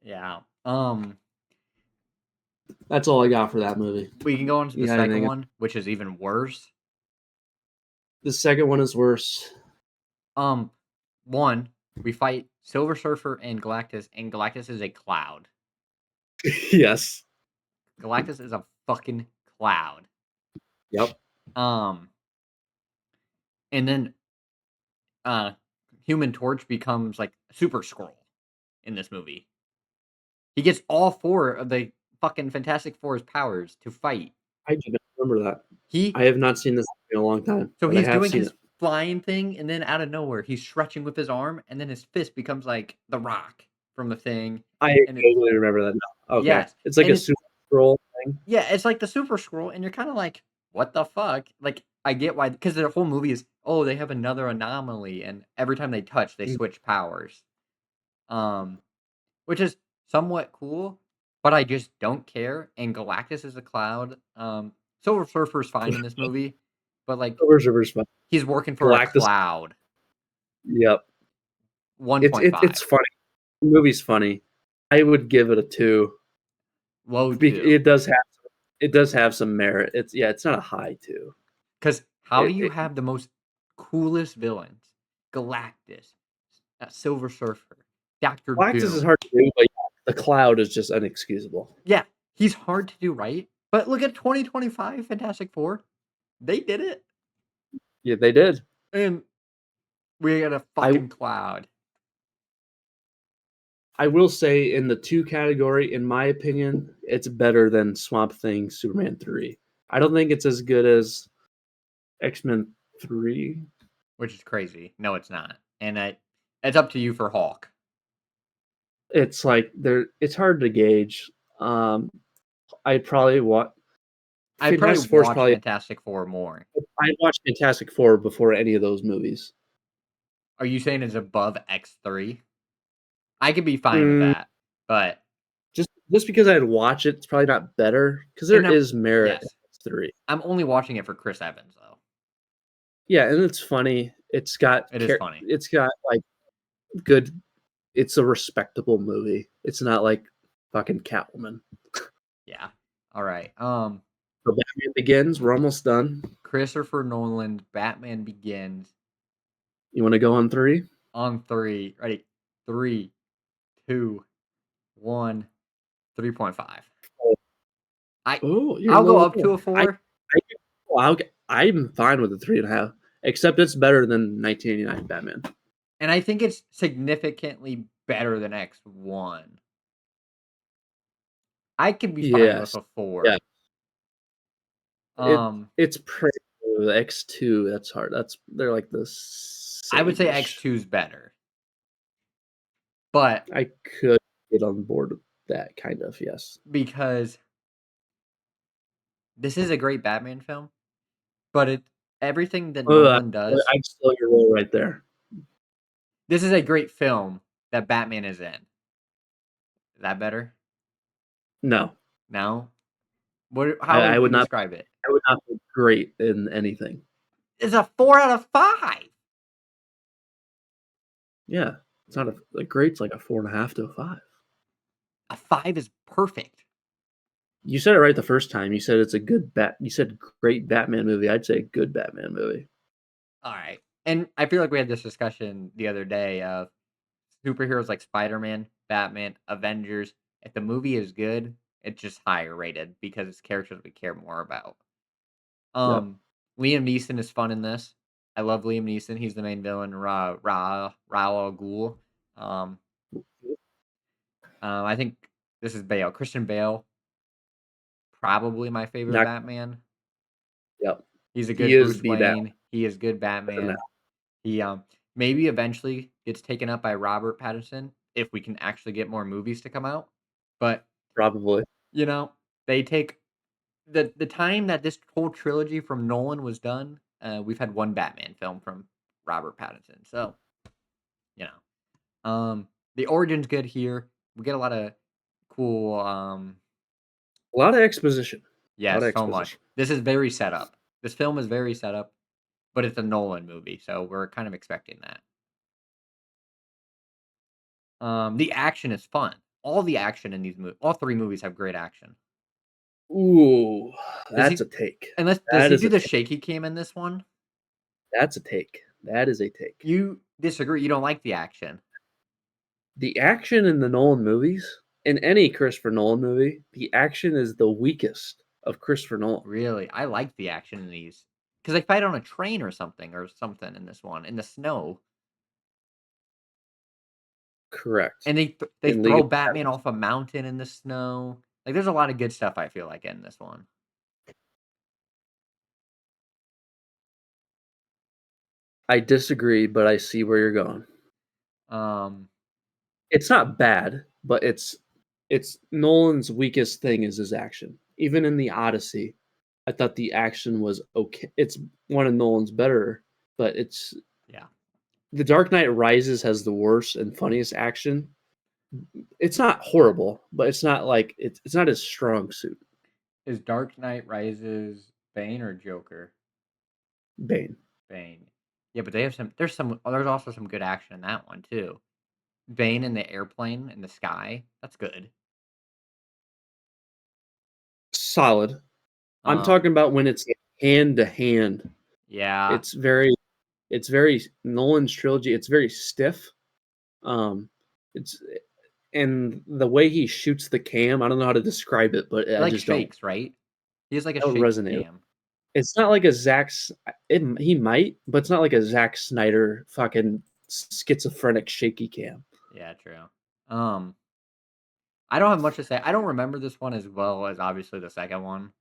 Yeah.
That's all I got for that movie.
We can go on to the
You got
second
anything?
one, which is even worse.
The second one is worse.
One, we fight Silver Surfer and Galactus is a cloud.
Yes.
Galactus is a fucking cloud.
Yep.
Um, and then Human Torch becomes like Super Skrull in this movie. He gets all four of the fucking Fantastic Four's powers to fight.
I do not remember that.
He
I have not seen this in a long time,
so
but I
he's
have
doing
seen
his
it.
flying thing, and then out of nowhere, he's stretching with his arm, and then his fist becomes like the Rock from the Thing,
I
and it's
totally remember that now. Okay.
yes,
It's like
and
a
it's
super scroll thing.
yeah, it's like the Super Skrull, and you're kind of like, what the fuck? Like, I get why, because the whole movie is, oh, they have another anomaly, and every time they touch, they
Mm.
switch powers. Um, which is somewhat cool, but I just don't care. And Galactus is a cloud. Silver Surfer's fine in this movie, but like
Silver Surfer's fun.
he's working for a
Galactus.
cloud.
Yep. It's
1.5.
funny. The movie's funny. I would give it a 2.
Low 2.
It does have some merit. It's not a high 2.
Because how do
It,
you
it
have the most coolest villains? Galactus, Silver Surfer, Doctor
Galactus is
Doom.
hard to do, but yeah, the cloud is just inexcusable.
Yeah, he's hard to do right. But look at 2025 Fantastic Four. They did it.
Yeah, they did.
And we got a
I
fucking cloud.
I will say in the 2 category, in my opinion, it's better than Swamp Thing Superman 3. I don't think it's as good as X-Men 3.
Which is crazy. No, it's not. And it's up to you for Hulk.
It's like it's hard to gauge. I'd probably watch
I'd probably
Fantastic Four is
watch
probably
Fantastic Four more.
I'd watch Fantastic Four before any of those movies.
Are you saying it's above X3? I could be fine with
Mm,
that, but
just because I'd watch it, it's probably not better because there
and I'm
is merit in
yes,
X3.
I'm only watching it for Chris Evans though.
Yeah, and it's funny.
It is funny.
It's got like good. It's a respectable movie. It's not like fucking Catwoman.
Yeah. All right.
So Batman Begins. We're almost done.
Christopher Nolan's Batman Begins
You want to go on three?
on three. Ready? Three, two, one, 3.5. I
Oh, you're a
I'll go
little
up
lower.
to a four,
I I'm fine with the 3.5, except it's better than 1989 Batman.
and I think it's significantly better than X1. I could be fine with
Yes.
a
Yeah.
four.
It
Um,
it's pretty the X2. That's hard. They're like the
I would say
same-ish.
X2 is better, but
I could get on board with that kind of, yes.
because this is a great Batman film, but everything that
Ugh,
Nolan does.
I'd still your roll right there.
This is a great film that Batman is in. Is that better?
No.
No? What how
I
would you
would not
describe it?
I would not be great in anything.
It's a 4 out of 5.
Yeah. It's not a great's like a 4.5 to a 5.
A 5 is perfect.
You said it right the first time. You said it's a good you said great Batman movie. I'd say good Batman movie.
Alright. And I feel like we had this discussion the other day of superheroes like Spider-Man, Batman, Avengers. If the movie is good, it's just higher rated because it's characters we care more about.
Yep.
Um, Liam Neeson is fun in this. I love Liam Neeson. He's the main villain, Ra's al Ghul. Um, I think this is Bale. Christian Bale, probably my favorite
Not
Batman.
yep.
He's a
He
good
is
Bruce
the Bat
Wayne. He is good
in that,
Batman. He maybe eventually gets taken up by Robert Pattinson if we can actually get more movies to come out. But
probably.
you know, they take the time that this whole trilogy from Nolan was done. We've had one Batman film from Robert Pattinson, so you know, the origin's good here. We get a lot of cool.
A lot of exposition. A lot of
Yes, so much.
exposition.
This is very set up. This film is very set up, but it's a Nolan movie, so we're kind of expecting that. The action is fun. All the action in these all three movies have great action.
Ooh,
Does
that's
he?
a take.
Unless does
That
he
is
do
a
the
take.
shaky cam in this one?
That's a take. That is a take.
You disagree. You don't like the action.
The action in the Nolan movies, in any Christopher Nolan movie, the action is the weakest of Christopher Nolan.
Really, I like the action in these because they fight on a train or something in this one in the snow,
Correct.
and they
In League
throw
of
Batman
Shadows.
off a mountain in the snow. Like, there's a lot of good stuff I feel like in this one.
I disagree, but I see where you're going.
Um,
It's not bad, but it's Nolan's weakest thing is his action. Even in the Odyssey, I thought the action was okay. It's one of Nolan's better, but it's
yeah,
The Dark Knight Rises has the worst and funniest action. It's not horrible, but it's not like it's not his strong suit.
is Dark Knight Rises Bane or Joker?
Bane.
Bane. Yeah, but they have some. There's some. There's also some good action in that one too. Bane in the airplane in the sky. That's good.
Solid. I'm
Um,
talking about when it's hand to hand.
yeah,
It's very it's very Nolan's trilogy. It's very stiff. Um, it's and the way he shoots the cam, I don't know how to describe it, but
it
I
like
just don't.
shakes, right? He has like a
I don't
shaky
resonate.
cam.
It's not like a he might, but it's not like a Zack Snyder fucking schizophrenic shaky cam.
Yeah, true. Um, I don't have much to say. I don't remember this one as well as obviously the second one.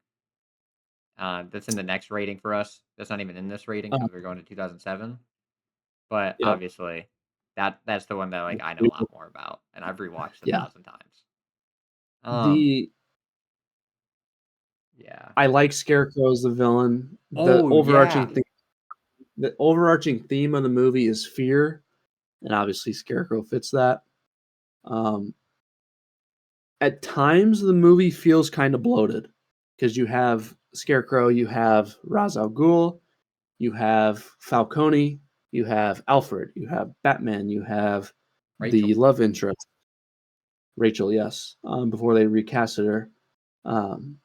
That's in the next rating for us. That's not even in this rating
Um,
because we're going to 2007. But
yep.
obviously, that's the one that like I know a lot more about, and I've rewatched a
Yeah.
thousand times. Um,
The
yeah.
I like Scarecrow as the villain.
Oh yeah.
The overarching theme of the movie is fear, and obviously Scarecrow fits that. At times, the movie feels kind of bloated because you have Scarecrow, you have Ra's al Ghul, you have Falcone, you have Alfred, you have Batman, you have the
Rachel.
love interest, Rachel, yes, before they recasted her. Um,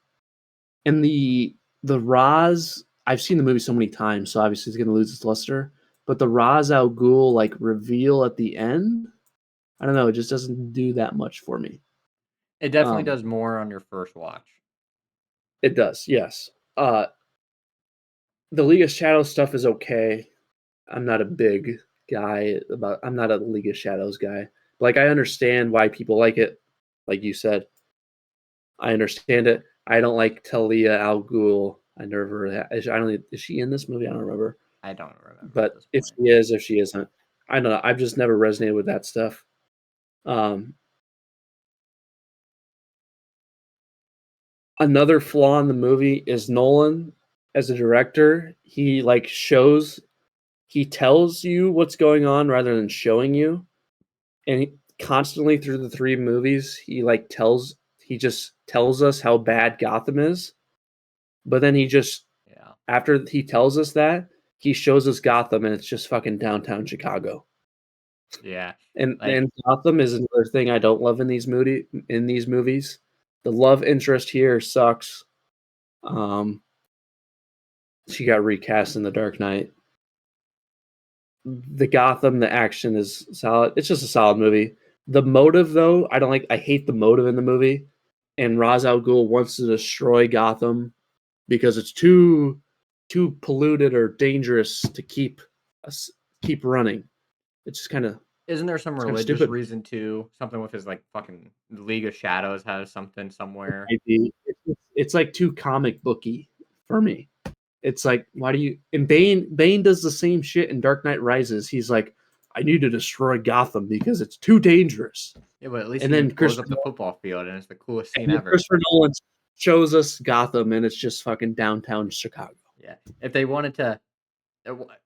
and the Ra's, I've seen the movie so many times, so obviously it's going to lose its luster. But the Ra's al Ghul like reveal at the end, I don't know, it just doesn't do that much for me.
It definitely
Um,
does more on your first watch.
it does, yes. The League of Shadows stuff is okay. I'm not a big guy about. I'm not a League of Shadows guy. Like I understand why people like it. Like you said, I understand it. I don't like Talia al Ghul. I never. I don't. Is she in this movie? I don't remember.
I don't remember at
But
this
if
point.
she is, if she isn't, I don't know. I've just never resonated with that stuff. Um, Another flaw in the movie is Nolan as a director. He like shows. He tells you what's going on rather than showing you, and constantly through the three movies, he just tells us how bad Gotham is, but then he just
Yeah.
after he tells us that, he shows us Gotham, and it's just fucking downtown Chicago.
Yeah.
And
Like,
Gotham is another thing I don't love in these movies. The love interest here sucks. Um, she got recast in The Dark Knight. The Gotham, the action is solid. It's just a solid movie. The motive, though, I don't like. I hate the motive in the movie. And Ra's al Ghul wants to destroy Gotham because it's too polluted or dangerous to us keep running. It's just kind of
isn't there some
it's kind of
religious
stupid.
reason too? Something with his like fucking League of Shadows has something somewhere.
Maybe it's like too comic booky for me. It's like, why do you? And Bane does the same shit in Dark Knight Rises. He's like, I need to destroy Gotham because it's too dangerous.
Yeah, but at least
And
he
then
blows up the football field, and it's the coolest scene ever.
Christopher Nolan shows us Gotham, and it's just fucking downtown Chicago.
Yeah, if they wanted to,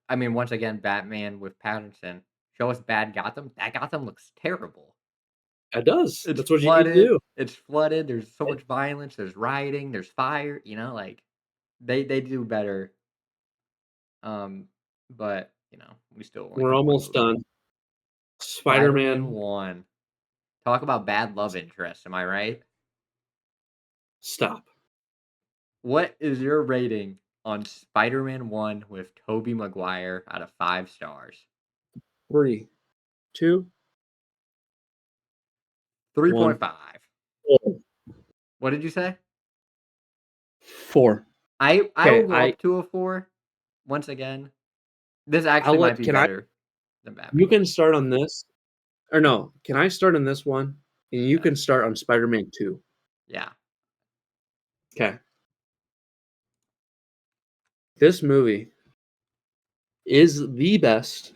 I mean, once again, Batman with Patterson show us bad Gotham. That Gotham looks terrible.
It does.
It's
That's what you need to
flooded.
do.
It's flooded. There's so much violence. There's rioting. There's fire. Like they do better. Um, but we still only
We're
have one
almost
movie.
done.
Spider-Man
Spider-Man,
1. Talk about bad love interest, am I right?
stop.
What is your rating on Spider-Man 1 with Tobey Maguire out of 5 stars?
3, 2, 1.
3.5.
4.
What did you say?
4.
I will
Okay,
go up to a 4. Once again, this
I'll
actually might
let.
be
Can I?
better than
You
Batman.
can start on this, or no? Can I start on this one, and you
Yeah.
can start on Spider-Man 2.
Yeah.
Okay. This movie is the best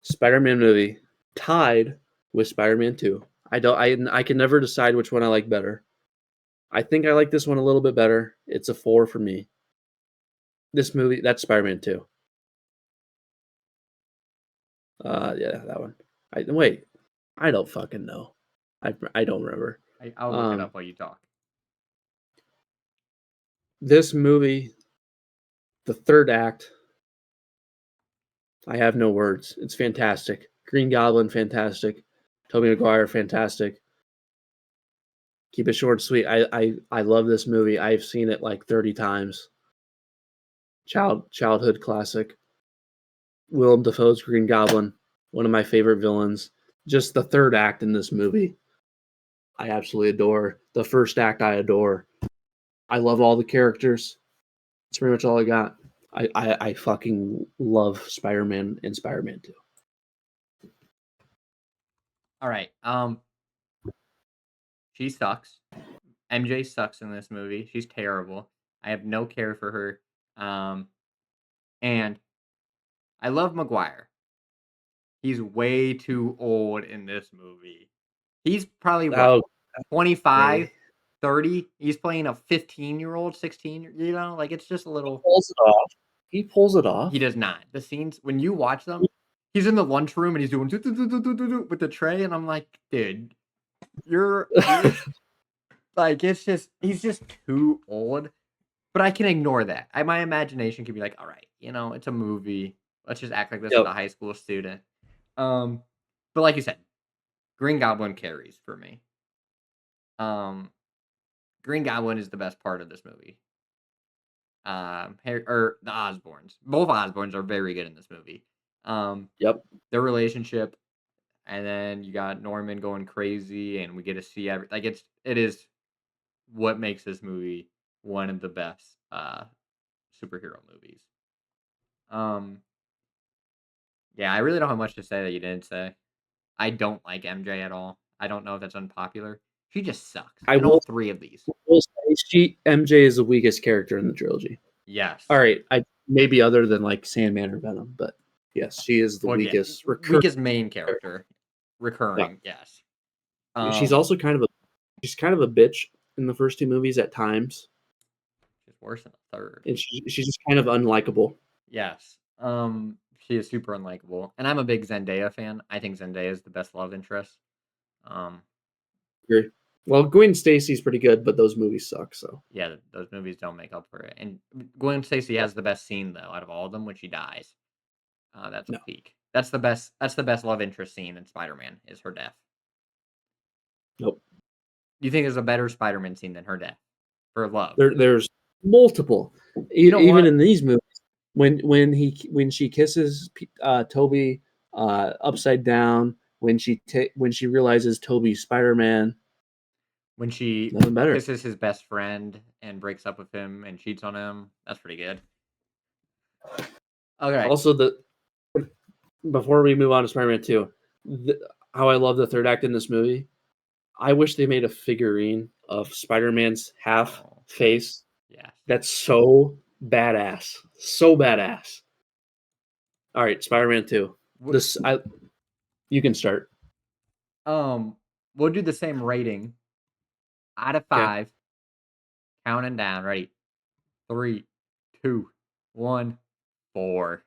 Spider-Man movie, tied with Spider-Man 2. I can never decide which one I like better. I think I like this one a little bit better. It's a 4 for me. This movie, that's Spider-Man 2. Yeah, that one. Wait, I don't fucking know. I don't remember.
I'll look it
Um,
up while you talk.
this movie, the third act, I have no words. It's fantastic. Green Goblin, fantastic. Tobey Maguire, fantastic. Keep it short and sweet. I love this movie. I've seen it like 30 times. Childhood classic. Willem Dafoe's Green Goblin, one of my favorite villains. Just the third act in this movie, I absolutely adore. The first act, I adore. I love all the characters. That's pretty much all I got. I fucking love Spider-Man and Spider-Man 2.
All right. She sucks. MJ sucks in this movie. She's terrible. I have no care for her. And I love Maguire. He's way too old in this movie. He's probably what,
Oh,
25,
okay.
30? He's playing a 15-year-old, 16, like it's just a
He
little.
pulls it off. He pulls it
He
off.
does not. The scenes when you watch them, he's in the lunchroom and he's doing with the tray, and I'm like, dude, you're like, it's just he's just too old. But I can ignore that. My imagination can be like, all right, it's a movie. Let's just act like this is
Yep,
a high school student. Um, but like you said, Green Goblin carries for me. Um, Green Goblin is the best part of this movie. Harry, or the Osborns. Both Osborns are very good in this movie. Um,
yep.
their relationship, and then you got Norman going crazy, and we get to see like it is what makes this movie one of the best superhero movies. Um, yeah, I really don't have much to say that you didn't say. I don't like MJ at all. I don't know if that's unpopular. She just sucks
I
in all three of these.
will say MJ is the weakest character in the trilogy. All
Yes.
right, I maybe other than like Sandman or Venom, but yes, she is the
Well, yeah,
weakest recurring
weakest main
character.
character,
Yeah,
recurring. Yes.
she's
Um,
also she's kind of a bitch in the first two movies at times,
she's worse than the third.
and she's just kind of unlikable.
Yes. She is super unlikable, and I'm a big Zendaya fan. I think Zendaya is the best love interest. Um,
Agree. Well, Gwen Stacy's pretty good, but those movies suck. So
yeah, those movies don't make up for it. And Gwen Stacy
yeah,
has the best scene though out of all of them when she dies. That's a
no,
peak. That's the best. That's the best love interest scene in Spider-Man is her death.
nope.
You think there's a better Spider-Man scene than her death for love?
There's multiple,
You know
even
what?
in these movies. When she kisses Toby upside down, when she realizes Toby's Spider Man,
When she
nothing better.
kisses his best friend and breaks up with him and cheats on him, that's pretty good. Okay.
Also, the before we move on to Spider Man Two, how I love the third act in this movie. I wish they made a figurine of Spider Man's half
Oh,
face.
yes.
That's so badass, so badass. All right, Spider Man Two.
W-
This I You can start.
Um, we'll do the same rating out of
Okay.
5, counting down. Ready? 3, 2, 1, 4.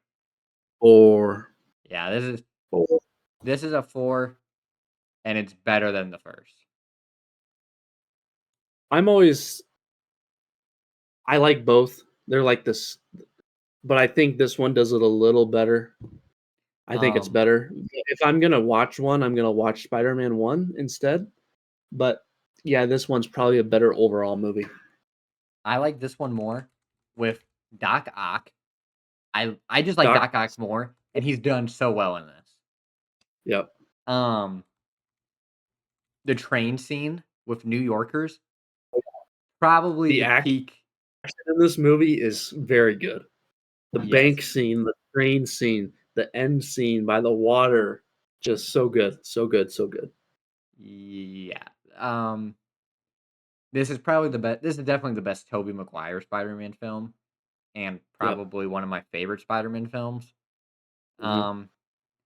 Or
Yeah, this is
four.
this is a 4, and it's better than the first.
I'm always I like both. They're like this, but I think this one does it a little better. I think it's
Um,
better. If I'm gonna watch one, I'm gonna watch Spider-Man 1 instead. But yeah, this one's probably a better overall movie.
I like this one more with Doc Ock. I just like
Doc,
Doc Ock more, and he's done so well in this.
yep.
Um, the train scene with New Yorkers, probably
The
the
action
peak.
in this movie is very good. The
Yes.
bank scene, the train scene, the end scene by the water, just so good, so good, so good.
Yeah. Um, this is probably the best. This is definitely the best Tobey Maguire Spider-Man film, and
Yep.
probably one of my favorite Spider-Man films.
Mhm.
Um,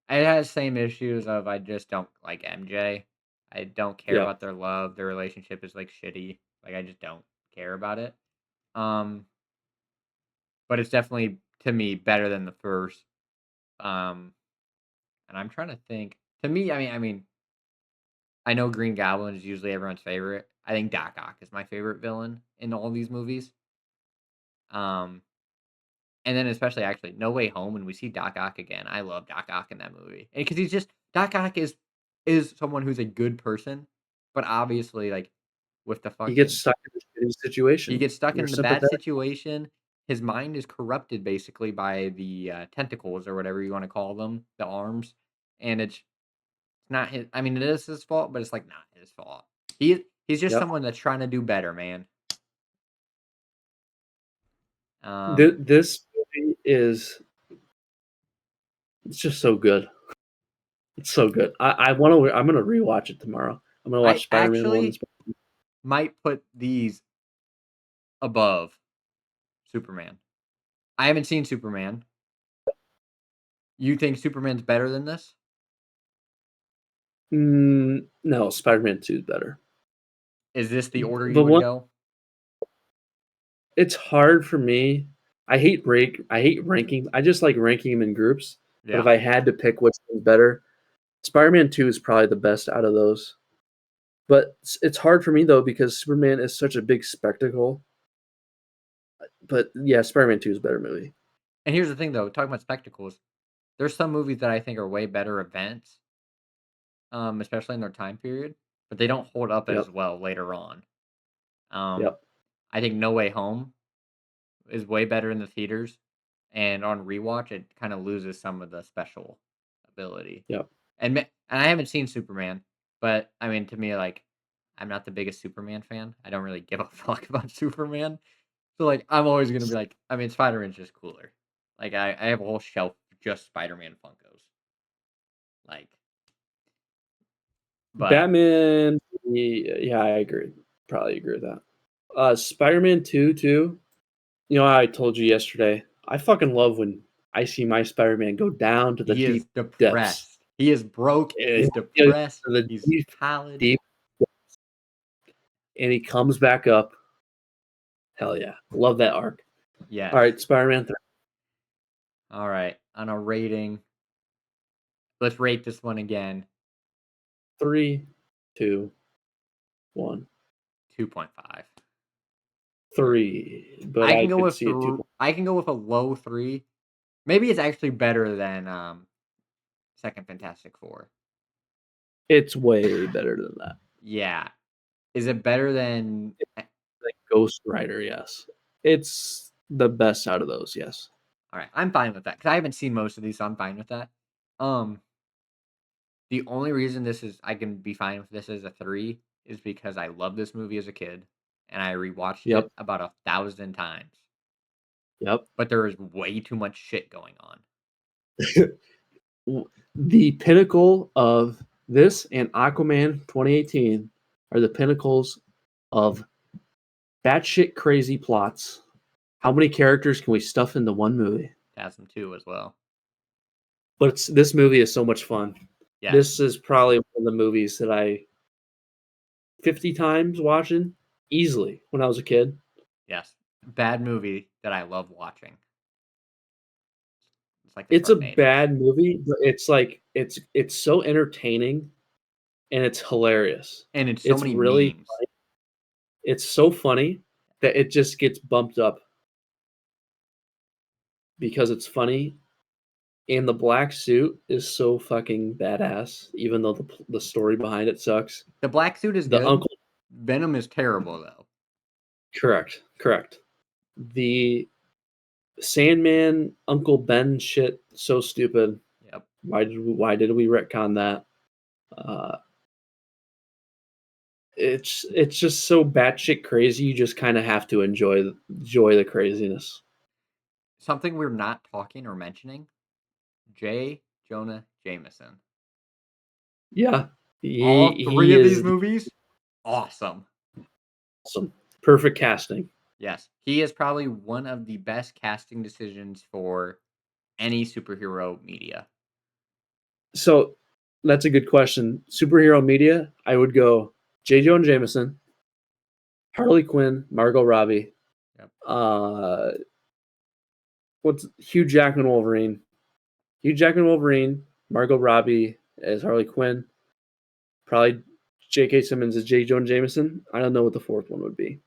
it has same issues of I just don't like MJ. I don't care
Yep.
about their love. Their relationship is like shitty. Like I just don't care about it. Um, but it's definitely to me better than the first. Um, and I'm trying to think. To me, I mean, I know Green Goblin is usually everyone's favorite. I think Doc Ock is my favorite villain in all these movies. Um, and then especially actually No Way Home when we see Doc Ock again. I love Doc Ock in that movie because he's just Doc Ock is someone who's a good person, but obviously like with the
He gets
fucking
stuck in a shitty
he
situation.
gets stuck
You're
in the bad
sympathetic.
situation. His mind is corrupted basically by the tentacles or whatever you want to call them, the arms, and it's not his. I mean, it is his fault, but it's like not his fault. He's just
Yep.
someone that's trying to do better, man. Um,
This movie is it's just so good. It's so good. I want to. I'm gonna rewatch it tomorrow. I'm gonna
I
watch Spider-Man one.
actually might put these above Superman. I haven't seen Superman. You think Superman's better than this?
No, Spider-Man 2 is better.
Is this the order you
The
would
one
go?
It's hard for me. I hate ranking. I just like ranking them in groups. But if
Yeah.
I had to pick which one's better, Spider-Man 2 is probably the best out of those. But it's hard for me though because Superman is such a big spectacle. But yeah, Spider-Man 2 is a better movie.
And here's the thing, though, talking about spectacles, there's some movies that I think are way better events, especially in their time period, but they don't hold up
Yep.
as well later on. Um,
Yep.
I think No Way Home is way better in the theaters, and on rewatch, it kind of loses some of the special ability.
Yep.
And I haven't seen Superman, but I mean, to me, like, I'm not the biggest Superman fan. I don't really give a fuck about Superman. So, like, I'm always gonna be like, I mean, Spider-Man's just cooler. Like, I have a whole shelf of just Spider-Man Funkos. Like, but
Batman, yeah, I agree. Probably agree with that. Spider-Man 2 too. You know, I told you yesterday, I fucking love when I see my Spider-Man go down to the
he is
deep depths.
depressed. He is broke.
Yeah,
He's
yeah,
depressed.
to the
He's
deep,
college.
deep, and he comes back up. Hell yeah, love that arc. All
Yes.
right, Spider-Man
All right. On a rating, let's rate this one again.
3, 2, 1,
2.5.
3. But I could see it 2.
I can go with a low 3. Maybe it's actually better than Second Fantastic Four.
It's way better than that.
Yeah. Is it better than
Like Ghost Rider, yes. It's the best out of those, yes.
all right, I'm fine with that because I haven't seen most of these, so I'm fine with that. Um, the only reason this is I can be fine with this as a 3 is because I loved this movie as a kid, and I rewatched
Yep,
it about 1,000 times,
yep.
but there is way too much shit going on.
The pinnacle of this and Aquaman 2018 are the pinnacles of batshit crazy plots. How many characters can we stuff into one movie?
TASM 2 as well.
But this movie is so much fun.
Yes,
This is probably one of the movies that I 50 times watching easily when I was a kid.
yes. Bad movie that I love watching. It's like the
It's a
Sharknadoes.
bad movie, but it's like it's so entertaining and it's hilarious.
And it's so
It's
many
really
memes.
it's so funny that it just gets bumped up because it's funny. And the black suit is so fucking badass, even though the story behind it sucks.
The black suit is
The
good.
uncle,
Venom is terrible though.
correct. The Sandman Uncle Ben shit, so stupid.
Yep.
Why did we retcon that? Uh, it's just so batshit crazy. You just kind of have to enjoy the craziness.
Something we're not talking or mentioning, J. Jonah Jameson.
Yeah,
All
he
3 of these
is
movies, awesome.
awesome. Perfect casting.
Yes, he is probably one of the best casting decisions for any superhero media.
So that's a good question. Superhero media, I would go J. Jonah Jameson, Harley Quinn, Margot Robbie,
Yep.
uh, what's Hugh Jackman Wolverine, Hugh Jackman Wolverine, Margot Robbie as Harley Quinn, probably J.K. Simmons as J. Jonah Jameson. I don't know what the fourth one would be.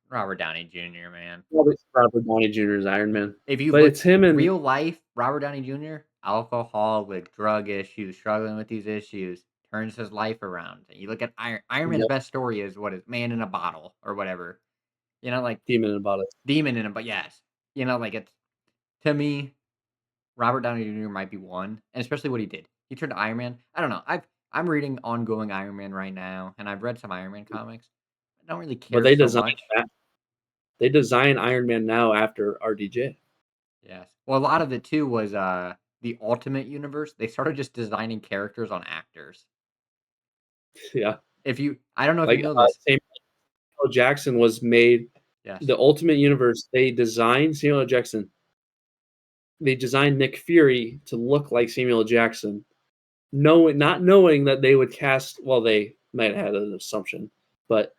Robert Downey Jr., man.
Probably Robert Downey Jr. as Iron Man,
If you
but
look
it's him and
real life, Robert Downey Jr., alcoholic, drug issues, struggling with these issues, turns his life around. You look at Iron Man's
yep,
best story is what is Man in a Bottle or whatever. You know, like
Demon about it.
Demon in him, but yes. You know, like it's to me, Robert Downey Jr. might be one, and especially what he did. He turned Iron Man. I don't know. I'm reading ongoing Iron Man right now, and I've read some Iron Man comics. I don't really
But
care so much.
they design Iron Man now after RDJ.
Yes. Well, a lot of it too was the Ultimate Universe. They started just designing characters on actors.
Yeah,
If you, I don't know if you
like
know this.
Samuel L. Jackson was made
Yes.
the Ultimate Universe. They designed Samuel L. Jackson. They designed Nick Fury to look like Samuel L. Jackson, not knowing that they would cast. Well, they might have had an assumption, but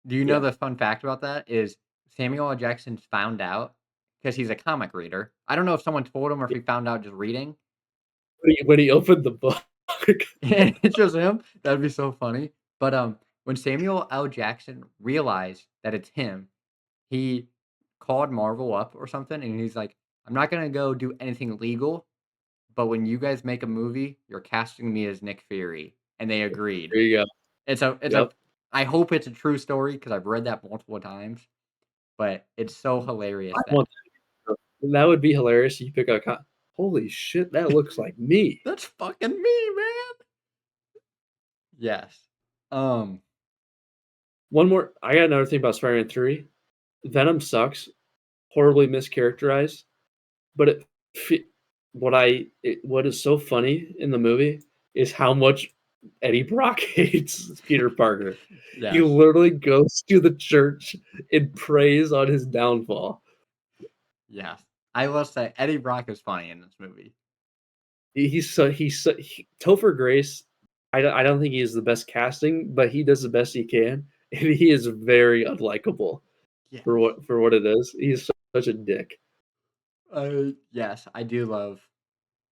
Do you know
yeah,
the fun fact about that is Samuel L. Jackson found out because he's a comic reader. I don't know if someone told him or if
Yeah,
he found out just reading.
when he opened the book.
It's just him. That'd be so funny. But when Samuel L. Jackson realized that it's him, he called Marvel up or something, and he's like, "I'm not gonna go do anything legal, but when you guys make a movie, you're casting me as Nick Fury," and they agreed.
There you go.
It's a
Yep.
I hope it's a true story because I've read that multiple times, but it's so
I
hilarious that
want that would be hilarious. You pick a holy shit, that looks like me.
that's fucking me, man. Yes. Um,
One more. I got another thing about Spider-Man 3. Venom sucks, horribly mischaracterized, but fe what is so funny in the movie is how much Eddie Brock hates Peter Parker. He
yes,
literally goes to the church and prays on his downfall.
yes. I will say Eddie Brock is funny in this movie.
Topher Grace. I don't think he's the best casting, but he does the best he can, and he is very unlikable
Yes.
for what it is. He's such a dick.
Yes, I do love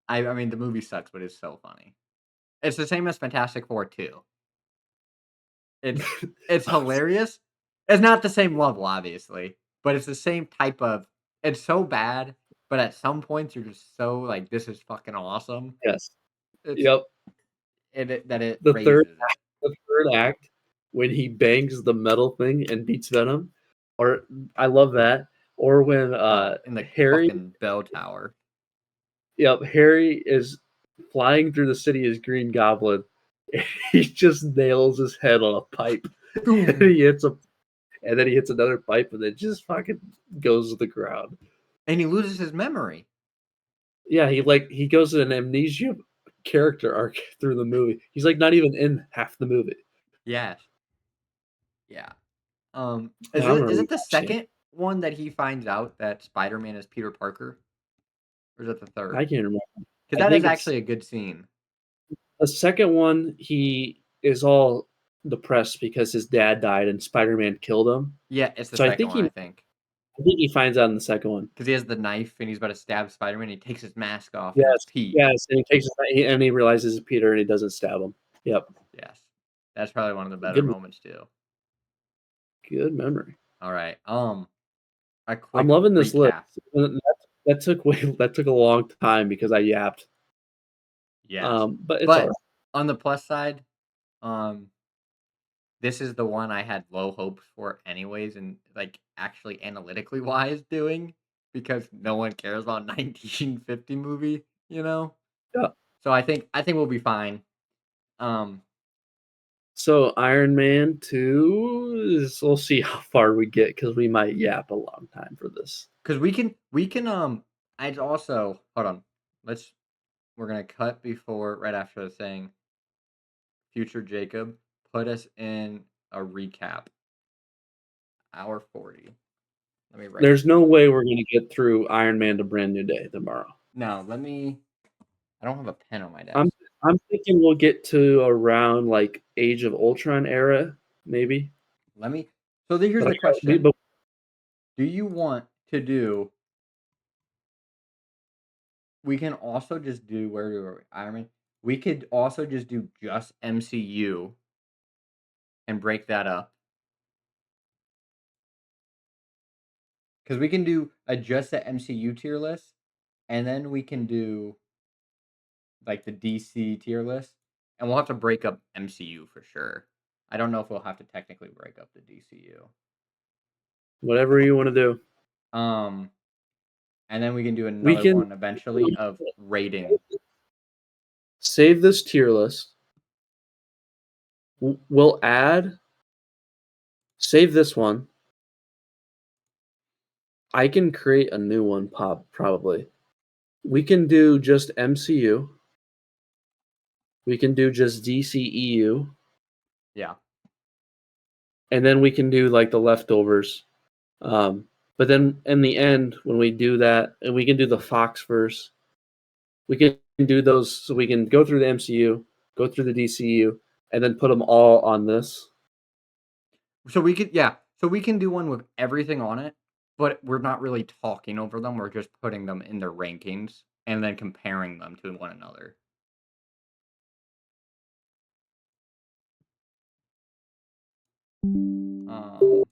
I mean, the movie sucks, but it's so funny. It's the same as Fantastic Four 2. It's it's hilarious. It's not the same level, obviously, but it's the same type of it's so bad, but at some points you're just so like, "This is fucking awesome."
Yes.
It's
Yep.
that it
The third
raises it.
the third act when he bangs the metal thing and beats Venom, or I love that. Or when
Oh, in the
Harry,
fucking bell tower.
yep, Harry is flying through the city as Green Goblin. And he just nails his head on a pipe. And
Boom!
he hits a and then he hits another pipe and then just fucking goes to the ground.
And he loses his memory.
Yeah, he goes in an amnesia character arc through the movie. He's like not even in half the movie.
Yes. Yeah.
I'm
Is
gonna
it the
rewatch it.
second one that he finds out that Spider-Man is Peter Parker? Or is it the
I
third?
can't remember.
Because
I
that is
think it's
actually a good scene.
the second one. He is all depressed because his dad died and Spider-Man killed him.
Yeah, it's the
So I
second
think
one,
he
I think.
I think he finds out in the second one.
Because he has the knife and he's about to stab Spider-Man. He takes his mask off and it's
Yes,
Pete.
yes, and he realizes it's Peter and he doesn't stab him. Yep,
Yes. That's probably one of the better
good
moments too.
good memory.
All right. A
I'm
quick
loving this list.
recap.
That took a long time because I yapped.
Yes.
But it's all
But
right.
on the plus side, um, this is the one I had low hopes for anyways, and like actually analytically wise doing because no one cares about 1950 movie, you know?
Yeah.
So I think we'll be fine. Um,
So Iron Man 2 is we'll see how far we get because we might yap a long time for this.
because we can I'd also hold on. Let's we're gonna cut before right after the thing. Future Jacob, put us in a recap. Hour 40. Let me write
There's no way we're gonna get through Iron Man to Brand New Day tomorrow.
no, let me I don't have a pen on my
I'm
desk.
I'm thinking we'll get to around like Age of Ultron era, maybe.
Let me here's
But I
the
got we
question.
but
Do you want to do we can also just do where do we Iron Man? We could also just do just MCU and break that up. Because we can do a just the MCU tier list, and then we can do like the DC tier list, and we'll have to break up MCU for sure. I don't know if we'll have to technically break up the DCU.
whatever you want to do.
Um, and then we can do
We
another
can
one eventually of rating.
save this tier list. We'll add save this one. I can create a new one probably. We can do just MCU. We can do just DCEU,
Yeah.
and then we can do like the leftovers. But then in the end, when we do that, and we can do the Fox verse, we can do those so we can go through the MCU, go through the DCU, and then put them all on this.
So we could yeah. So we can do one with everything on it, but we're not really talking over them. We're just putting them in their rankings and then comparing them to one another. Um,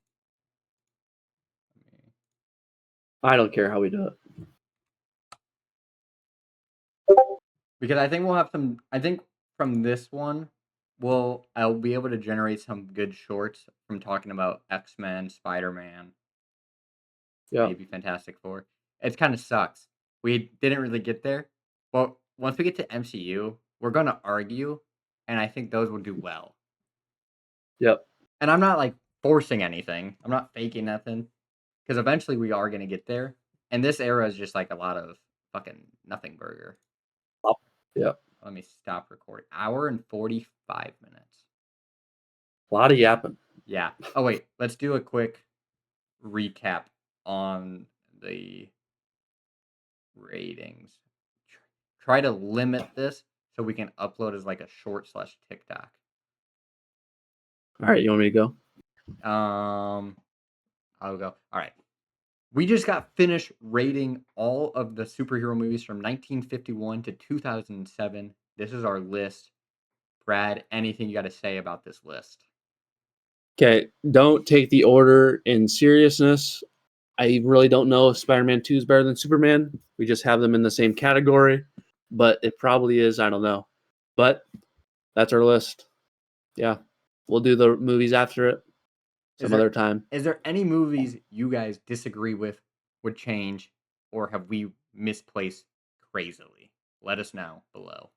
I don't care how we do it.
because I think we'll have some. I think from this one, I'll be able to generate some good shorts from talking about X-Men, Spider-Man,
Yeah.
maybe Fantastic Four. It kind of sucks. We didn't really get there. But once we get to MCU, we're gonna argue, and I think those will do well.
Yep.
And I'm not like forcing anything. I'm not faking nothing because eventually we are gonna get there. And this era is just like a lot of fucking nothing burger.
Yep.
Let me stop recording. Hour and 45 minutes.
A lot of yapping.
Yeah. Oh wait, let's do a quick recap on the ratings. Try to limit this so we can upload as like a short slash TikTok.
All right, you want me to go?
I'll go. All right. We just got finished rating all of the superhero movies from 1951 to 2007. This is our list. Brad, anything you got to say about this list?
Okay, don't take the order in seriousness. I really don't know if Spider-Man 2 is better than Superman. We just have them in the same category, but it probably is. I don't know. But that's our list. Yeah. We'll do the movies after it
Is
some
there
other time.
is there any movies you guys disagree with, would change, or have we misplaced crazily? Let us know below.